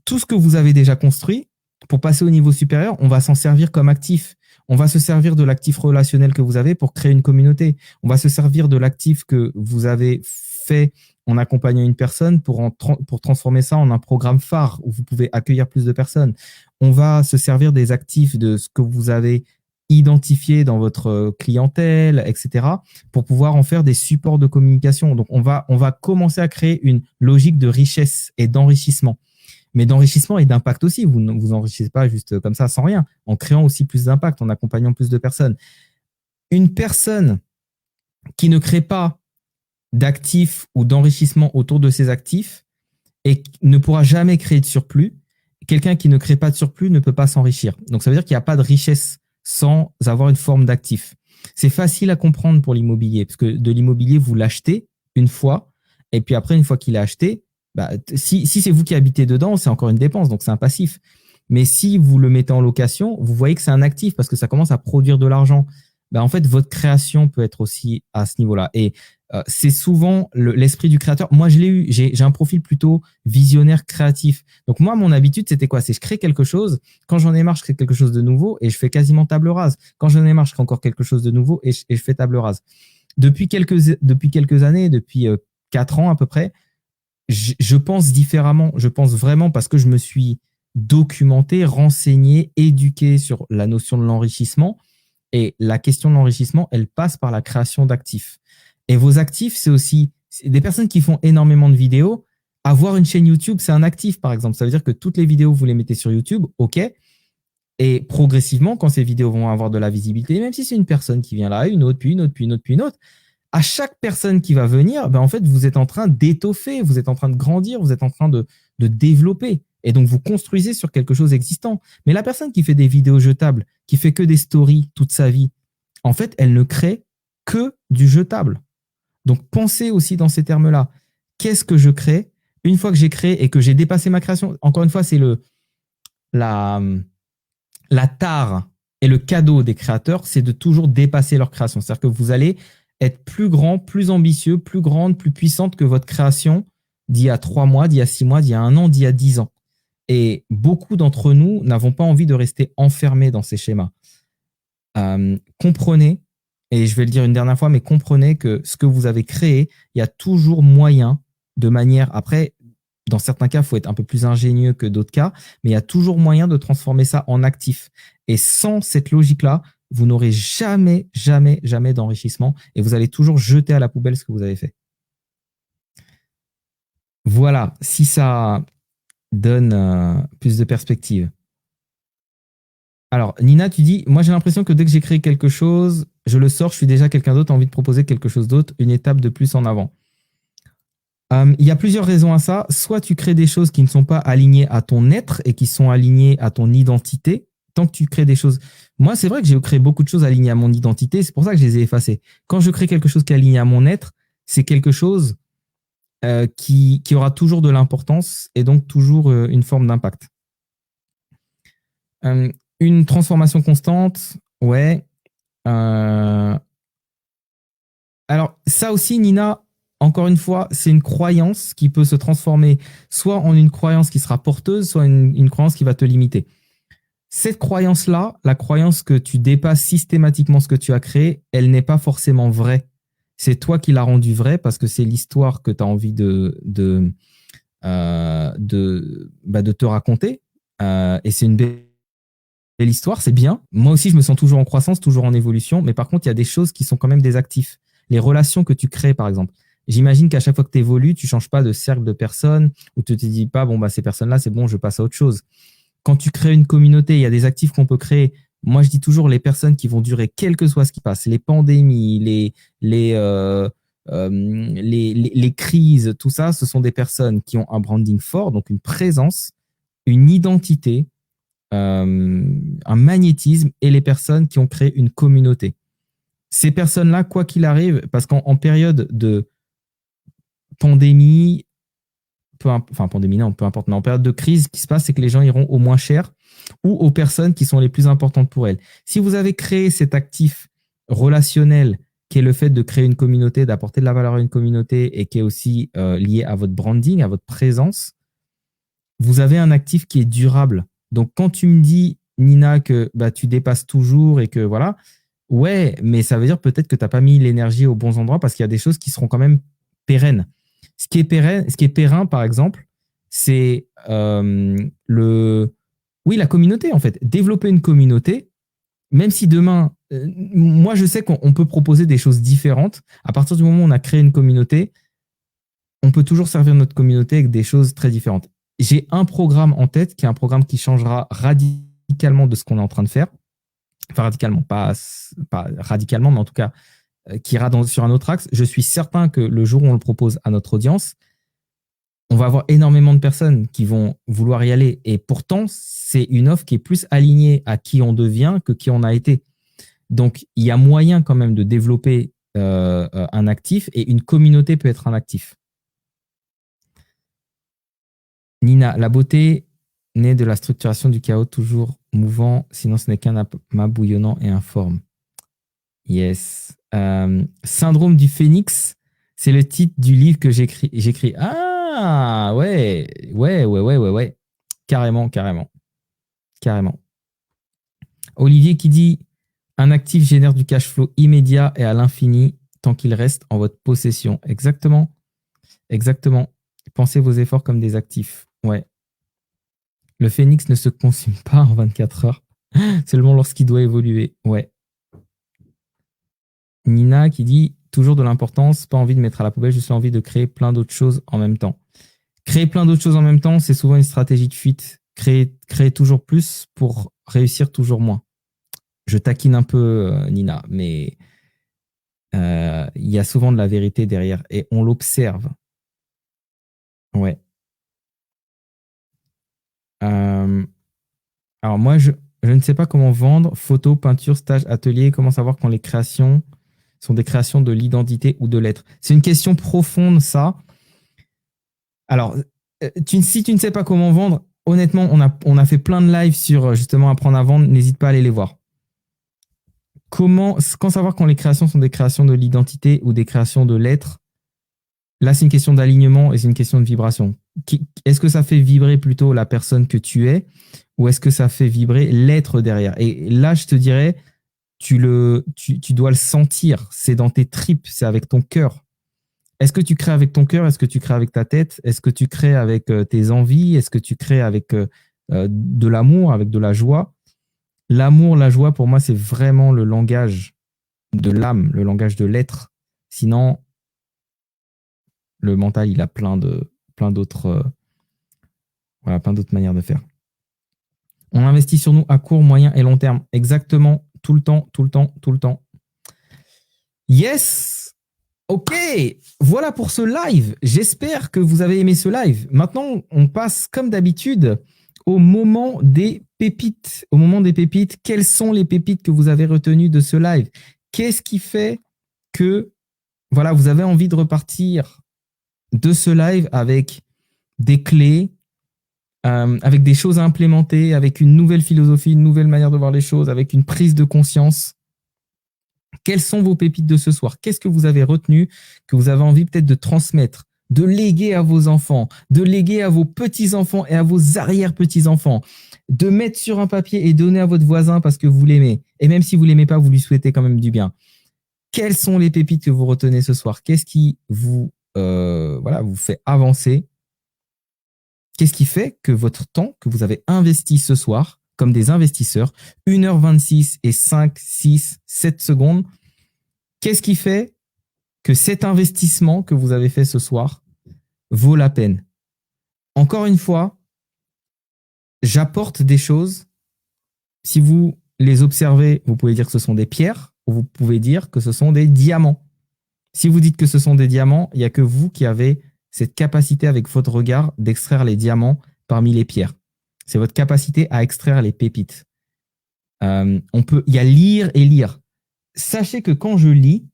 tout ce que vous avez déjà construit, pour passer au niveau supérieur, on va s'en servir comme actif. On va se servir de l'actif relationnel que vous avez pour créer une communauté. On va se servir de l'actif que vous avez fait en accompagnant une personne pour transformer ça en un programme phare où vous pouvez accueillir plus de personnes. On va se servir des actifs de ce que vous avez identifié dans votre clientèle, etc., pour pouvoir en faire des supports de communication. Donc, on va commencer à créer une logique de richesse et d'enrichissement. Mais d'enrichissement et d'impact aussi. Vous ne vous enrichissez pas juste comme ça, sans rien, en créant aussi plus d'impact, en accompagnant plus de personnes. Une personne qui ne crée pas d'actifs ou d'enrichissement autour de ses actifs et ne pourra jamais créer de surplus. Quelqu'un qui ne crée pas de surplus ne peut pas s'enrichir. Donc, ça veut dire qu'il n'y a pas de richesse sans avoir une forme d'actif. C'est facile à comprendre pour l'immobilier, parce que de l'immobilier, vous l'achetez une fois, et puis après, une fois qu'il est acheté, bah, si c'est vous qui habitez dedans, c'est encore une dépense, donc c'est un passif. Mais si vous le mettez en location, vous voyez que c'est un actif parce que ça commence à produire de l'argent. Bah, en fait, votre création peut être aussi à ce niveau-là. Et c'est souvent l'esprit du créateur. Moi, je l'ai eu. J'ai un profil plutôt visionnaire, créatif. Donc moi, mon habitude, c'était quoi? C'est je crée quelque chose. Quand j'en ai marre, je crée quelque chose de nouveau et je fais quasiment table rase. Quand j'en ai marre, je crée encore quelque chose de nouveau et je fais table rase. Depuis quelques années, depuis 4 ans à peu près, je pense différemment. Je pense vraiment parce que je me suis documenté, renseigné, éduqué sur la notion de l'enrichissement. Et la question de l'enrichissement, elle passe par la création d'actifs. Et vos actifs, c'est aussi des personnes qui font énormément de vidéos. Avoir une chaîne YouTube, c'est un actif, par exemple. Ça veut dire que toutes les vidéos, vous les mettez sur YouTube, OK. Et progressivement, quand ces vidéos vont avoir de la visibilité, même si c'est une personne qui vient là, une autre, puis une autre, puis une autre, puis une autre, à chaque personne qui va venir, ben en fait, vous êtes en train d'étoffer, vous êtes en train de grandir, vous êtes en train de développer. Et donc, vous construisez sur quelque chose existant. Mais la personne qui fait des vidéos jetables, qui fait que des stories toute sa vie, en fait, elle ne crée que du jetable. Donc, pensez aussi dans ces termes-là. Qu'est-ce que je crée? Une fois que j'ai créé et que j'ai dépassé ma création, encore une fois, c'est la tare et le cadeau des créateurs, c'est de toujours dépasser leur création. C'est-à-dire que vous allez être plus grand, plus ambitieux, plus grande, plus puissante que votre création d'il y a 3 mois, d'il y a 6 mois, d'il y a 1 an, d'il y a 10 ans. Et beaucoup d'entre nous n'avons pas envie de rester enfermés dans ces schémas. Comprenez, et je vais le dire une dernière fois, mais comprenez que ce que vous avez créé, il y a toujours moyen de manière… Après, dans certains cas, il faut être un peu plus ingénieux que d'autres cas, mais il y a toujours moyen de transformer ça en actif. Et sans cette logique-là, vous n'aurez jamais, jamais, jamais d'enrichissement et vous allez toujours jeter à la poubelle ce que vous avez fait. Voilà, si ça donne plus de perspective. Alors, Nina, tu dis, moi j'ai l'impression que dès que j'ai créé quelque chose, je le sors, je suis déjà quelqu'un d'autre, envie de proposer quelque chose d'autre, une étape de plus en avant. Il y a plusieurs raisons à ça. Soit tu crées des choses qui ne sont pas alignées à ton être et qui sont alignées à ton identité. Tant que tu crées des choses… Moi, c'est vrai que j'ai créé beaucoup de choses alignées à mon identité. C'est pour ça que je les ai effacées. Quand je crée quelque chose qui est aligné à mon être, c'est quelque chose qui aura toujours de l'importance et donc toujours une forme d'impact. Une transformation constante, ouais. Alors, ça aussi, Nina… Encore une fois, c'est une croyance qui peut se transformer soit en une croyance qui sera porteuse, soit une croyance qui va te limiter. Cette croyance-là, la croyance que tu dépasses systématiquement ce que tu as créé, elle n'est pas forcément vraie. C'est toi qui l'as rendue vraie parce que c'est l'histoire que tu as envie de te raconter. Et c'est une belle histoire, c'est bien. Moi aussi, je me sens toujours en croissance, toujours en évolution. Mais par contre, il y a des choses qui sont quand même des actifs. Les relations que tu crées, par exemple. J'imagine qu'à chaque fois que tu évolues, tu changes pas de cercle de personnes ou tu te dis pas, bon, bah, ces personnes-là, c'est bon, je passe à autre chose. Quand tu crées une communauté, il y a des actifs qu'on peut créer. Moi, je dis toujours les personnes qui vont durer, quel que soit ce qui passe, les pandémies, les crises, tout ça, ce sont des personnes qui ont un branding fort, donc une présence, une identité, un magnétisme et les personnes qui ont créé une communauté. Ces personnes-là, quoi qu'il arrive, parce qu'en période de pandémie, enfin pandémie non, peu importe, mais en période de crise, ce qui se passe, c'est que les gens iront au moins cher ou aux personnes qui sont les plus importantes pour elles. Si vous avez créé cet actif relationnel qui est le fait de créer une communauté, d'apporter de la valeur à une communauté et qui est aussi lié à votre branding, à votre présence, vous avez un actif qui est durable. Donc, quand tu me dis, Nina, que bah, tu dépasses toujours et que voilà, ouais, mais ça veut dire peut-être que tu n'as pas mis l'énergie aux bons endroits parce qu'il y a des choses qui seront quand même pérennes. Ce qui est périn, par exemple, c'est oui, la communauté, en fait. Développer une communauté, même si demain, moi, je sais qu'on peut proposer des choses différentes. À partir du moment où on a créé une communauté, on peut toujours servir notre communauté avec des choses très différentes. J'ai un programme en tête qui est un programme qui changera radicalement de ce qu'on est en train de faire. Enfin, radicalement, pas radicalement, mais en tout cas, qui ira sur un autre axe. Je suis certain que le jour où on le propose à notre audience, on va avoir énormément de personnes qui vont vouloir y aller. Et pourtant, c'est une offre qui est plus alignée à qui on devient que qui on a été. Donc, il y a moyen quand même de développer un actif et une communauté peut être un actif. Nina, la beauté naît de la structuration du chaos toujours mouvant, sinon ce n'est qu'un amas bouillonnant et informe. Yes. Syndrome du phénix, c'est le titre du livre que j'écris. Ah, ouais. Carrément. Olivier qui dit, un actif génère du cash flow immédiat et à l'infini tant qu'il reste en votre possession. Exactement. Pensez vos efforts comme des actifs. Ouais. Le phénix ne se consume pas en 24 heures, seulement lorsqu'il doit évoluer. Ouais. Nina qui dit toujours de l'importance, pas envie de mettre à la poubelle, juste envie de créer plein d'autres choses en même temps. Créer plein d'autres choses en même temps, c'est souvent une stratégie de fuite. Créer toujours plus pour réussir toujours moins. Je taquine un peu, Nina, mais il y a souvent de la vérité derrière et on l'observe. Ouais. Alors moi, je ne sais pas comment vendre photos, peinture, stage, atelier, comment savoir quand les créations sont des créations de l'identité ou de l'être. C'est une question profonde, ça. Alors, si tu ne sais pas comment vendre, honnêtement, on a fait plein de lives sur justement apprendre à vendre. N'hésite pas à aller les voir. Quand savoir quand les créations sont des créations de l'identité ou des créations de l'être? Là, c'est une question d'alignement et c'est une question de vibration. Est-ce que ça fait vibrer plutôt la personne que tu es ou est-ce que ça fait vibrer l'être derrière? Et là, je te dirais, tu dois le sentir. C'est dans tes tripes, c'est avec ton cœur. Est-ce que tu crées avec ton cœur? Est-ce que tu crées avec ta tête? Est-ce que tu crées avec tes envies? Est-ce que tu crées avec de l'amour, avec de la joie? L'amour, la joie, pour moi, c'est vraiment le langage de l'âme, le langage de l'être. Sinon, le mental, il a plein d'autres manières de faire. On investit sur nous à court, moyen et long terme. Exactement, tout le temps. Yes! Ok, voilà pour ce live. J'espère que vous avez aimé ce live. Maintenant, on passe comme d'habitude au moment des pépites. Au moment des pépites, quelles sont les pépites que vous avez retenues de ce live? Qu'est-ce qui fait que voilà, vous avez envie de repartir de ce live avec des clés, avec des choses à implémenter, avec une nouvelle philosophie, une nouvelle manière de voir les choses, avec une prise de conscience? Quelles sont vos pépites de ce soir? Qu'est-ce que vous avez retenu, que vous avez envie peut-être de transmettre, de léguer à vos enfants, de léguer à vos petits-enfants et à vos arrière-petits-enfants, de mettre sur un papier et donner à votre voisin parce que vous l'aimez. Et même si vous ne l'aimez pas, vous lui souhaitez quand même du bien. Quelles sont les pépites que vous retenez ce soir? Qu'est-ce qui vous fait avancer? Qu'est-ce qui fait que votre temps que vous avez investi ce soir, comme des investisseurs, 1h26 et 5, 6, 7 secondes, qu'est-ce qui fait que cet investissement que vous avez fait ce soir vaut la peine. Encore une fois, j'apporte des choses. Si vous les observez, vous pouvez dire que ce sont des pierres ou vous pouvez dire que ce sont des diamants. Si vous dites que ce sont des diamants, il n'y a que vous qui avez cette capacité avec votre regard d'extraire les diamants parmi les pierres. C'est votre capacité à extraire les pépites. Il y a lire et lire. Sachez que quand je lis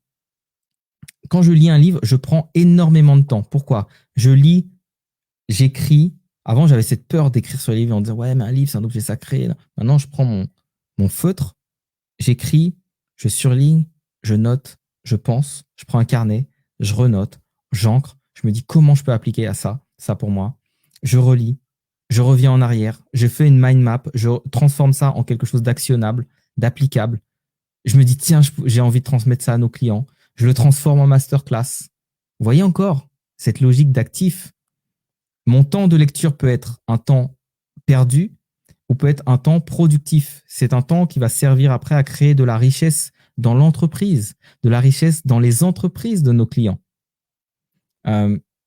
un livre, je prends énormément de temps. Pourquoi? Je lis, j'écris. Avant, j'avais cette peur d'écrire sur les livres en disant ouais, mais un livre, c'est un objet sacré. Maintenant, je prends mon feutre, j'écris, je surligne, je note, je pense, je prends un carnet, je renote, j'encre, je me dis comment je peux appliquer à ça pour moi. Je relis, je reviens en arrière, je fais une mind map, je transforme ça en quelque chose d'actionnable, d'applicable. Je me dis tiens, j'ai envie de transmettre ça à nos clients. Je le transforme en masterclass. Vous voyez encore cette logique d'actif. Mon temps de lecture peut être un temps perdu ou peut être un temps productif. C'est un temps qui va servir après à créer de la richesse dans l'entreprise, de la richesse dans les entreprises de nos clients.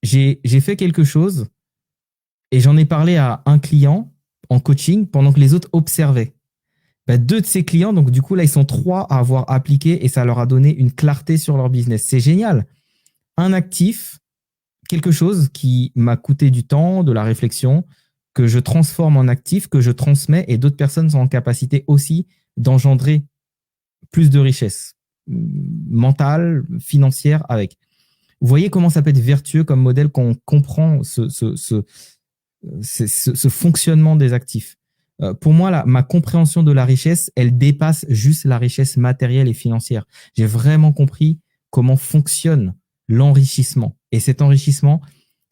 J'ai fait quelque chose et j'en ai parlé à un client en coaching pendant que les autres observaient. Deux de ces clients, donc du coup là ils sont 3 à avoir appliqué et ça leur a donné une clarté sur leur business. C'est génial. Un actif, quelque chose qui m'a coûté du temps, de la réflexion, que je transforme en actif, que je transmets et d'autres personnes sont en capacité aussi d'engendrer plus de richesse mentale, financière avec. Vous voyez comment ça peut être vertueux comme modèle quand on comprend ce fonctionnement des actifs. Pour moi, ma compréhension de la richesse, elle dépasse juste la richesse matérielle et financière. J'ai vraiment compris comment fonctionne l'enrichissement. Et cet enrichissement,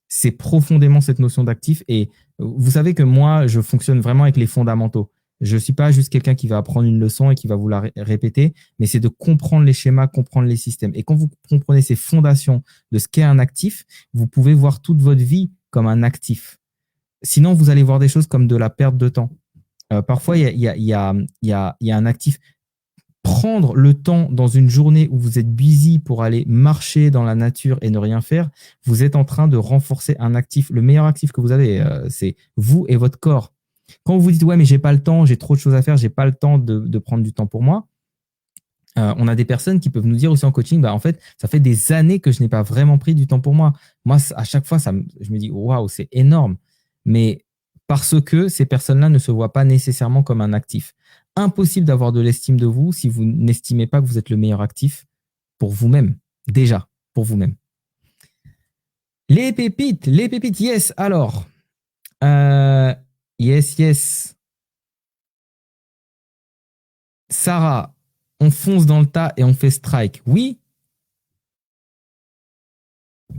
c'est profondément cette notion d'actif. Et vous savez que moi, je fonctionne vraiment avec les fondamentaux. Je ne suis pas juste quelqu'un qui va apprendre une leçon et qui va vous la répéter, mais c'est de comprendre les schémas, comprendre les systèmes. Et quand vous comprenez ces fondations de ce qu'est un actif, vous pouvez voir toute votre vie comme un actif. Sinon, vous allez voir des choses comme de la perte de temps. Parfois, il y a un actif. Prendre le temps dans une journée où vous êtes busy pour aller marcher dans la nature et ne rien faire, vous êtes en train de renforcer un actif. Le meilleur actif que vous avez, c'est vous et votre corps. Quand vous vous dites « ouais, mais j'ai pas le temps, j'ai trop de choses à faire, j'ai pas le temps de prendre du temps pour moi », on a des personnes qui peuvent nous dire aussi en coaching, en fait, ça fait des années que je n'ai pas vraiment pris du temps pour moi. Moi, à chaque fois, je me dis « waouh, c'est énorme ». Mais parce que ces personnes-là ne se voient pas nécessairement comme un actif. Impossible d'avoir de l'estime de vous si vous n'estimez pas que vous êtes le meilleur actif pour vous-même. Déjà, pour vous-même. Les pépites, yes. Alors, yes. Sarah, on fonce dans le tas et on fait strike. Oui.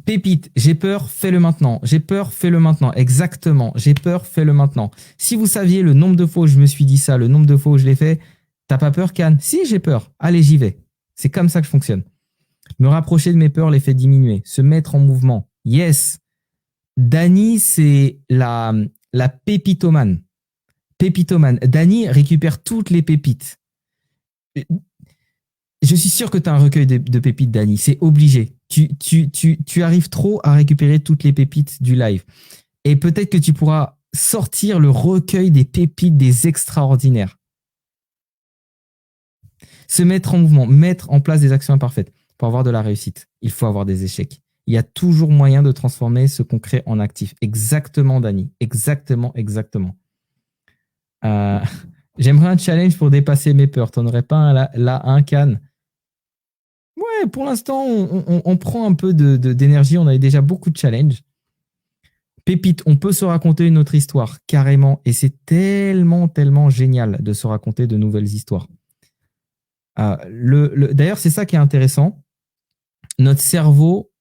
Pépite, j'ai peur, fais-le maintenant. J'ai peur, fais-le maintenant. Exactement, j'ai peur, fais-le maintenant. Si vous saviez le nombre de fois où je me suis dit ça, le nombre de fois où je l'ai fait, t'as pas peur, Can? Si, j'ai peur. Allez, j'y vais. C'est comme ça que je fonctionne. Me rapprocher de mes peurs les fait diminuer. Se mettre en mouvement. Yes. Dany, c'est la pépitomane. Pépitomane. Dany récupère toutes les pépites. Je suis sûr que tu as un recueil de pépites, Dany. C'est obligé. Tu arrives trop à récupérer toutes les pépites du live. Et peut-être que tu pourras sortir le recueil des pépites des extraordinaires. Se mettre en mouvement, mettre en place des actions imparfaites. Pour avoir de la réussite, il faut avoir des échecs. Il y a toujours moyen de transformer ce qu'on crée en actif. Exactement, Dany. Exactement. J'aimerais un challenge pour dépasser mes peurs. T'en aurais pas un Can? Ouais, pour l'instant, on prend un peu d'énergie. On avait déjà beaucoup de challenges. Pépite, on peut se raconter une autre histoire, carrément. Et c'est tellement génial de se raconter de nouvelles histoires. D'ailleurs, c'est ça qui est intéressant. Notre cerveau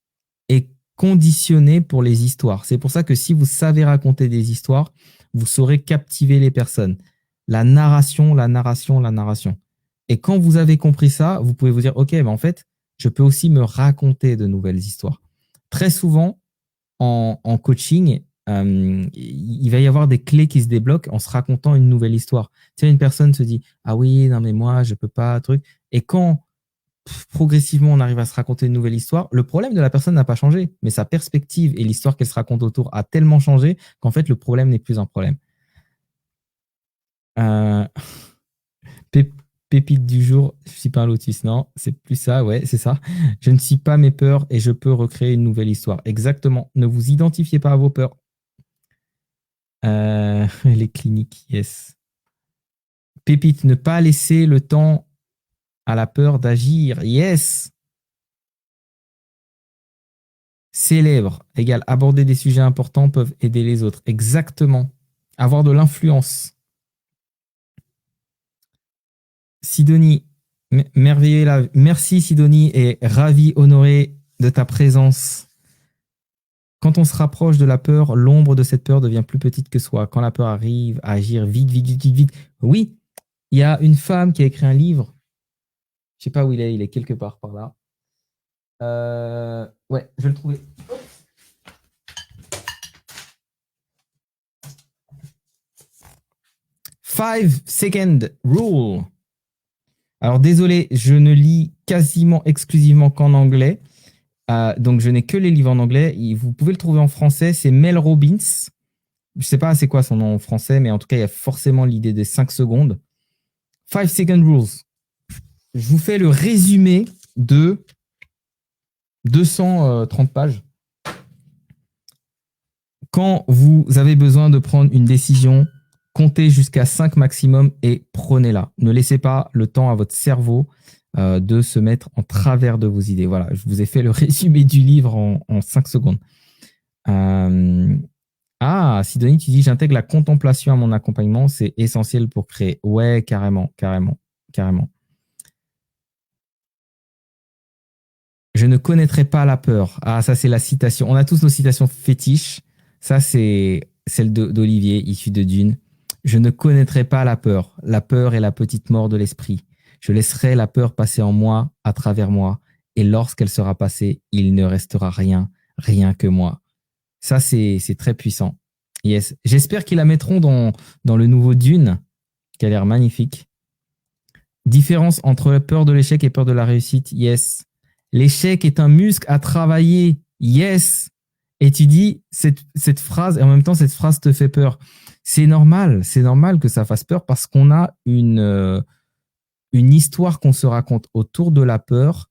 est conditionné pour les histoires. C'est pour ça que si vous savez raconter des histoires, vous saurez captiver les personnes. La narration. Et quand vous avez compris ça, vous pouvez vous dire, OK, en fait, je peux aussi me raconter de nouvelles histoires. Très souvent, en coaching, il va y avoir des clés qui se débloquent en se racontant une nouvelle histoire. Tu sais, une personne se dit « Ah oui, non mais moi, je peux pas, truc ». Et quand progressivement, on arrive à se raconter une nouvelle histoire. Le problème de la personne n'a pas changé, mais sa perspective et l'histoire qu'elle se raconte autour a tellement changé qu'en fait, le problème n'est plus un problème. Euh, Pépite du jour, je ne suis pas un lotus, non, c'est plus ça, ouais, c'est ça. Je ne suis pas mes peurs et je peux recréer une nouvelle histoire. Exactement. Ne vous identifiez pas à vos peurs. Les cliniques, yes. Pépite, ne pas laisser le temps à la peur d'agir, yes. Célèbre égale aborder des sujets importants peuvent aider les autres. Exactement. Avoir de l'influence. Sidonie, merveilleux là. Merci Sidonie et ravi, honoré de ta présence. Quand on se rapproche de la peur, l'ombre de cette peur devient plus petite que soi. Quand la peur arrive à agir vite, vite, vite, vite, vite. Oui, il y a une femme qui a écrit un livre. Je sais pas où il est quelque part par là. Ouais, je vais le trouver. 5-second rule. Alors désolé, je ne lis quasiment exclusivement qu'en anglais. Donc je n'ai que les livres en anglais. Vous pouvez le trouver en français, c'est Mel Robbins. Je sais pas c'est quoi son nom en français, mais en tout cas, il y a forcément l'idée des 5 secondes. 5-second rules. Je vous fais le résumé de 230 pages. Quand vous avez besoin de prendre une décision, comptez jusqu'à 5 maximum et prenez-la. Ne laissez pas le temps à votre cerveau de se mettre en travers de vos idées. Voilà, je vous ai fait le résumé du livre en 5 secondes. Sidonie, tu dis, j'intègre la contemplation à mon accompagnement, c'est essentiel pour créer. Ouais, carrément, carrément, carrément. Je ne connaîtrai pas la peur. Ah, ça, c'est la citation. On a tous nos citations fétiches. Ça, c'est celle d'Olivier, issue de Dune. Je ne connaîtrai pas la peur. La peur est la petite mort de l'esprit. Je laisserai la peur passer en moi, à travers moi. Et lorsqu'elle sera passée, il ne restera rien, rien que moi. Ça, c'est très puissant. Yes. J'espère qu'ils la mettront dans le nouveau Dune, qui a l'air magnifique. Différence entre la peur de l'échec et peur de la réussite. Yes. L'échec est un muscle à travailler. Yes. Et tu dis cette phrase, et en même temps, cette phrase te fait peur. C'est normal que ça fasse peur parce qu'on a une histoire qu'on se raconte autour de la peur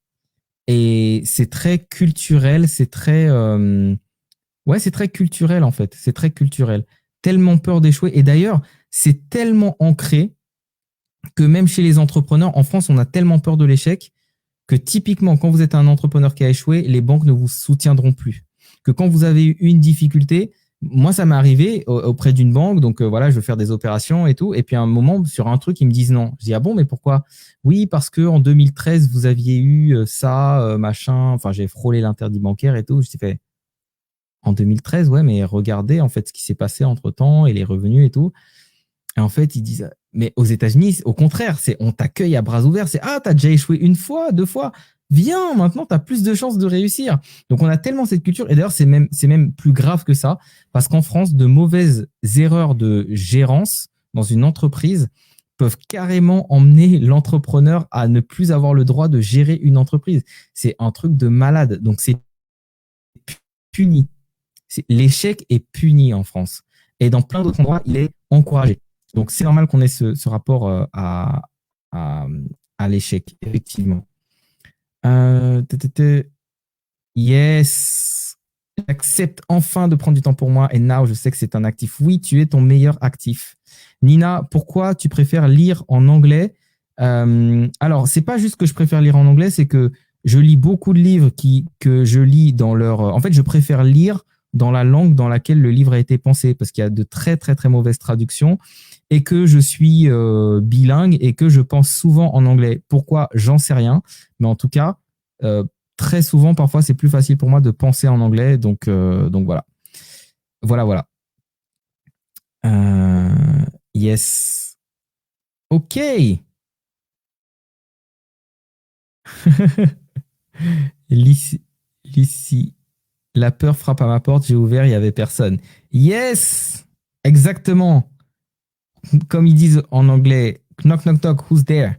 et c'est très culturel, c'est très c'est très culturel en fait, c'est très culturel. Tellement peur d'échouer et d'ailleurs, c'est tellement ancré que même chez les entrepreneurs en France, on a tellement peur de l'échec que typiquement quand vous êtes un entrepreneur qui a échoué, les banques ne vous soutiendront plus. Que quand vous avez eu une difficulté, moi, ça m'est arrivé auprès d'une banque, donc voilà, je veux faire des opérations et tout. Et puis à un moment, sur un truc, ils me disent non. Je dis, ah bon, mais pourquoi? Oui, parce que en 2013, vous aviez eu ça, machin. Enfin, j'ai frôlé l'interdit bancaire et tout. Je dit, en 2013, ouais, mais regardez en fait ce qui s'est passé entre-temps et les revenus et tout. Et en fait, ils disent, mais aux États-Unis, au contraire, c'est on t'accueille à bras ouverts. C'est t'as déjà échoué une fois, deux fois. Viens, maintenant, tu as plus de chances de réussir. Donc, on a tellement cette culture. Et d'ailleurs, c'est même plus grave que ça. Parce qu'en France, de mauvaises erreurs de gérance dans une entreprise peuvent carrément emmener l'entrepreneur à ne plus avoir le droit de gérer une entreprise. C'est un truc de malade. Donc, c'est puni. L'échec est puni en France. Et dans plein d'autres endroits, il est encouragé. Donc, c'est normal qu'on ait ce rapport à l'échec, effectivement. Yes. J'accepte enfin de prendre du temps pour moi et now, je sais que c'est un actif. Oui, tu es ton meilleur actif. Nina, pourquoi tu préfères lire en anglais? Alors, c'est pas juste que je préfère lire en anglais, c'est que je lis beaucoup de livres que je lis dans leur... En fait, je préfère lire dans la langue dans laquelle le livre a été pensé parce qu'il y a de très, très, très mauvaises traductions et que je suis bilingue et que je pense souvent en anglais. Pourquoi? J'en sais rien. Mais en tout cas, très souvent, parfois, c'est plus facile pour moi de penser en anglais. Donc voilà. Voilà. Yes. OK. Lucie, la peur frappe à ma porte, j'ai ouvert, il n'y avait personne. Yes. Exactement. Comme ils disent en anglais, knock, knock, knock, who's there?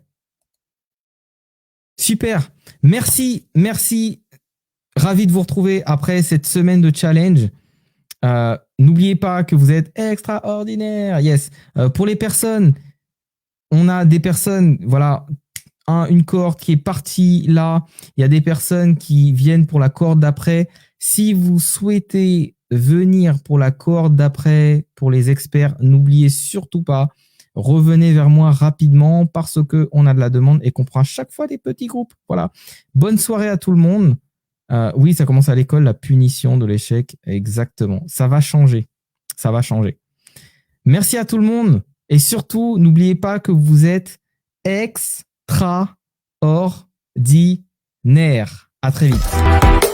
Super. Merci, merci. Ravi de vous retrouver après cette semaine de challenge. N'oubliez pas que vous êtes extraordinaire. Yes. Pour les personnes, on a des personnes, voilà, une cohorte qui est partie là. Il y a des personnes qui viennent pour la cohorte d'après. Si vous souhaitez venir pour la cohorte d'après, pour les experts, n'oubliez surtout pas, revenez vers moi rapidement parce qu'on a de la demande et qu'on prend à chaque fois des petits groupes. Voilà. Bonne soirée à tout le monde. Oui, ça commence à l'école, la punition de l'échec. Exactement. Ça va changer. Ça va changer. Merci à tout le monde. Et surtout, n'oubliez pas que vous êtes extraordinaire. À très vite.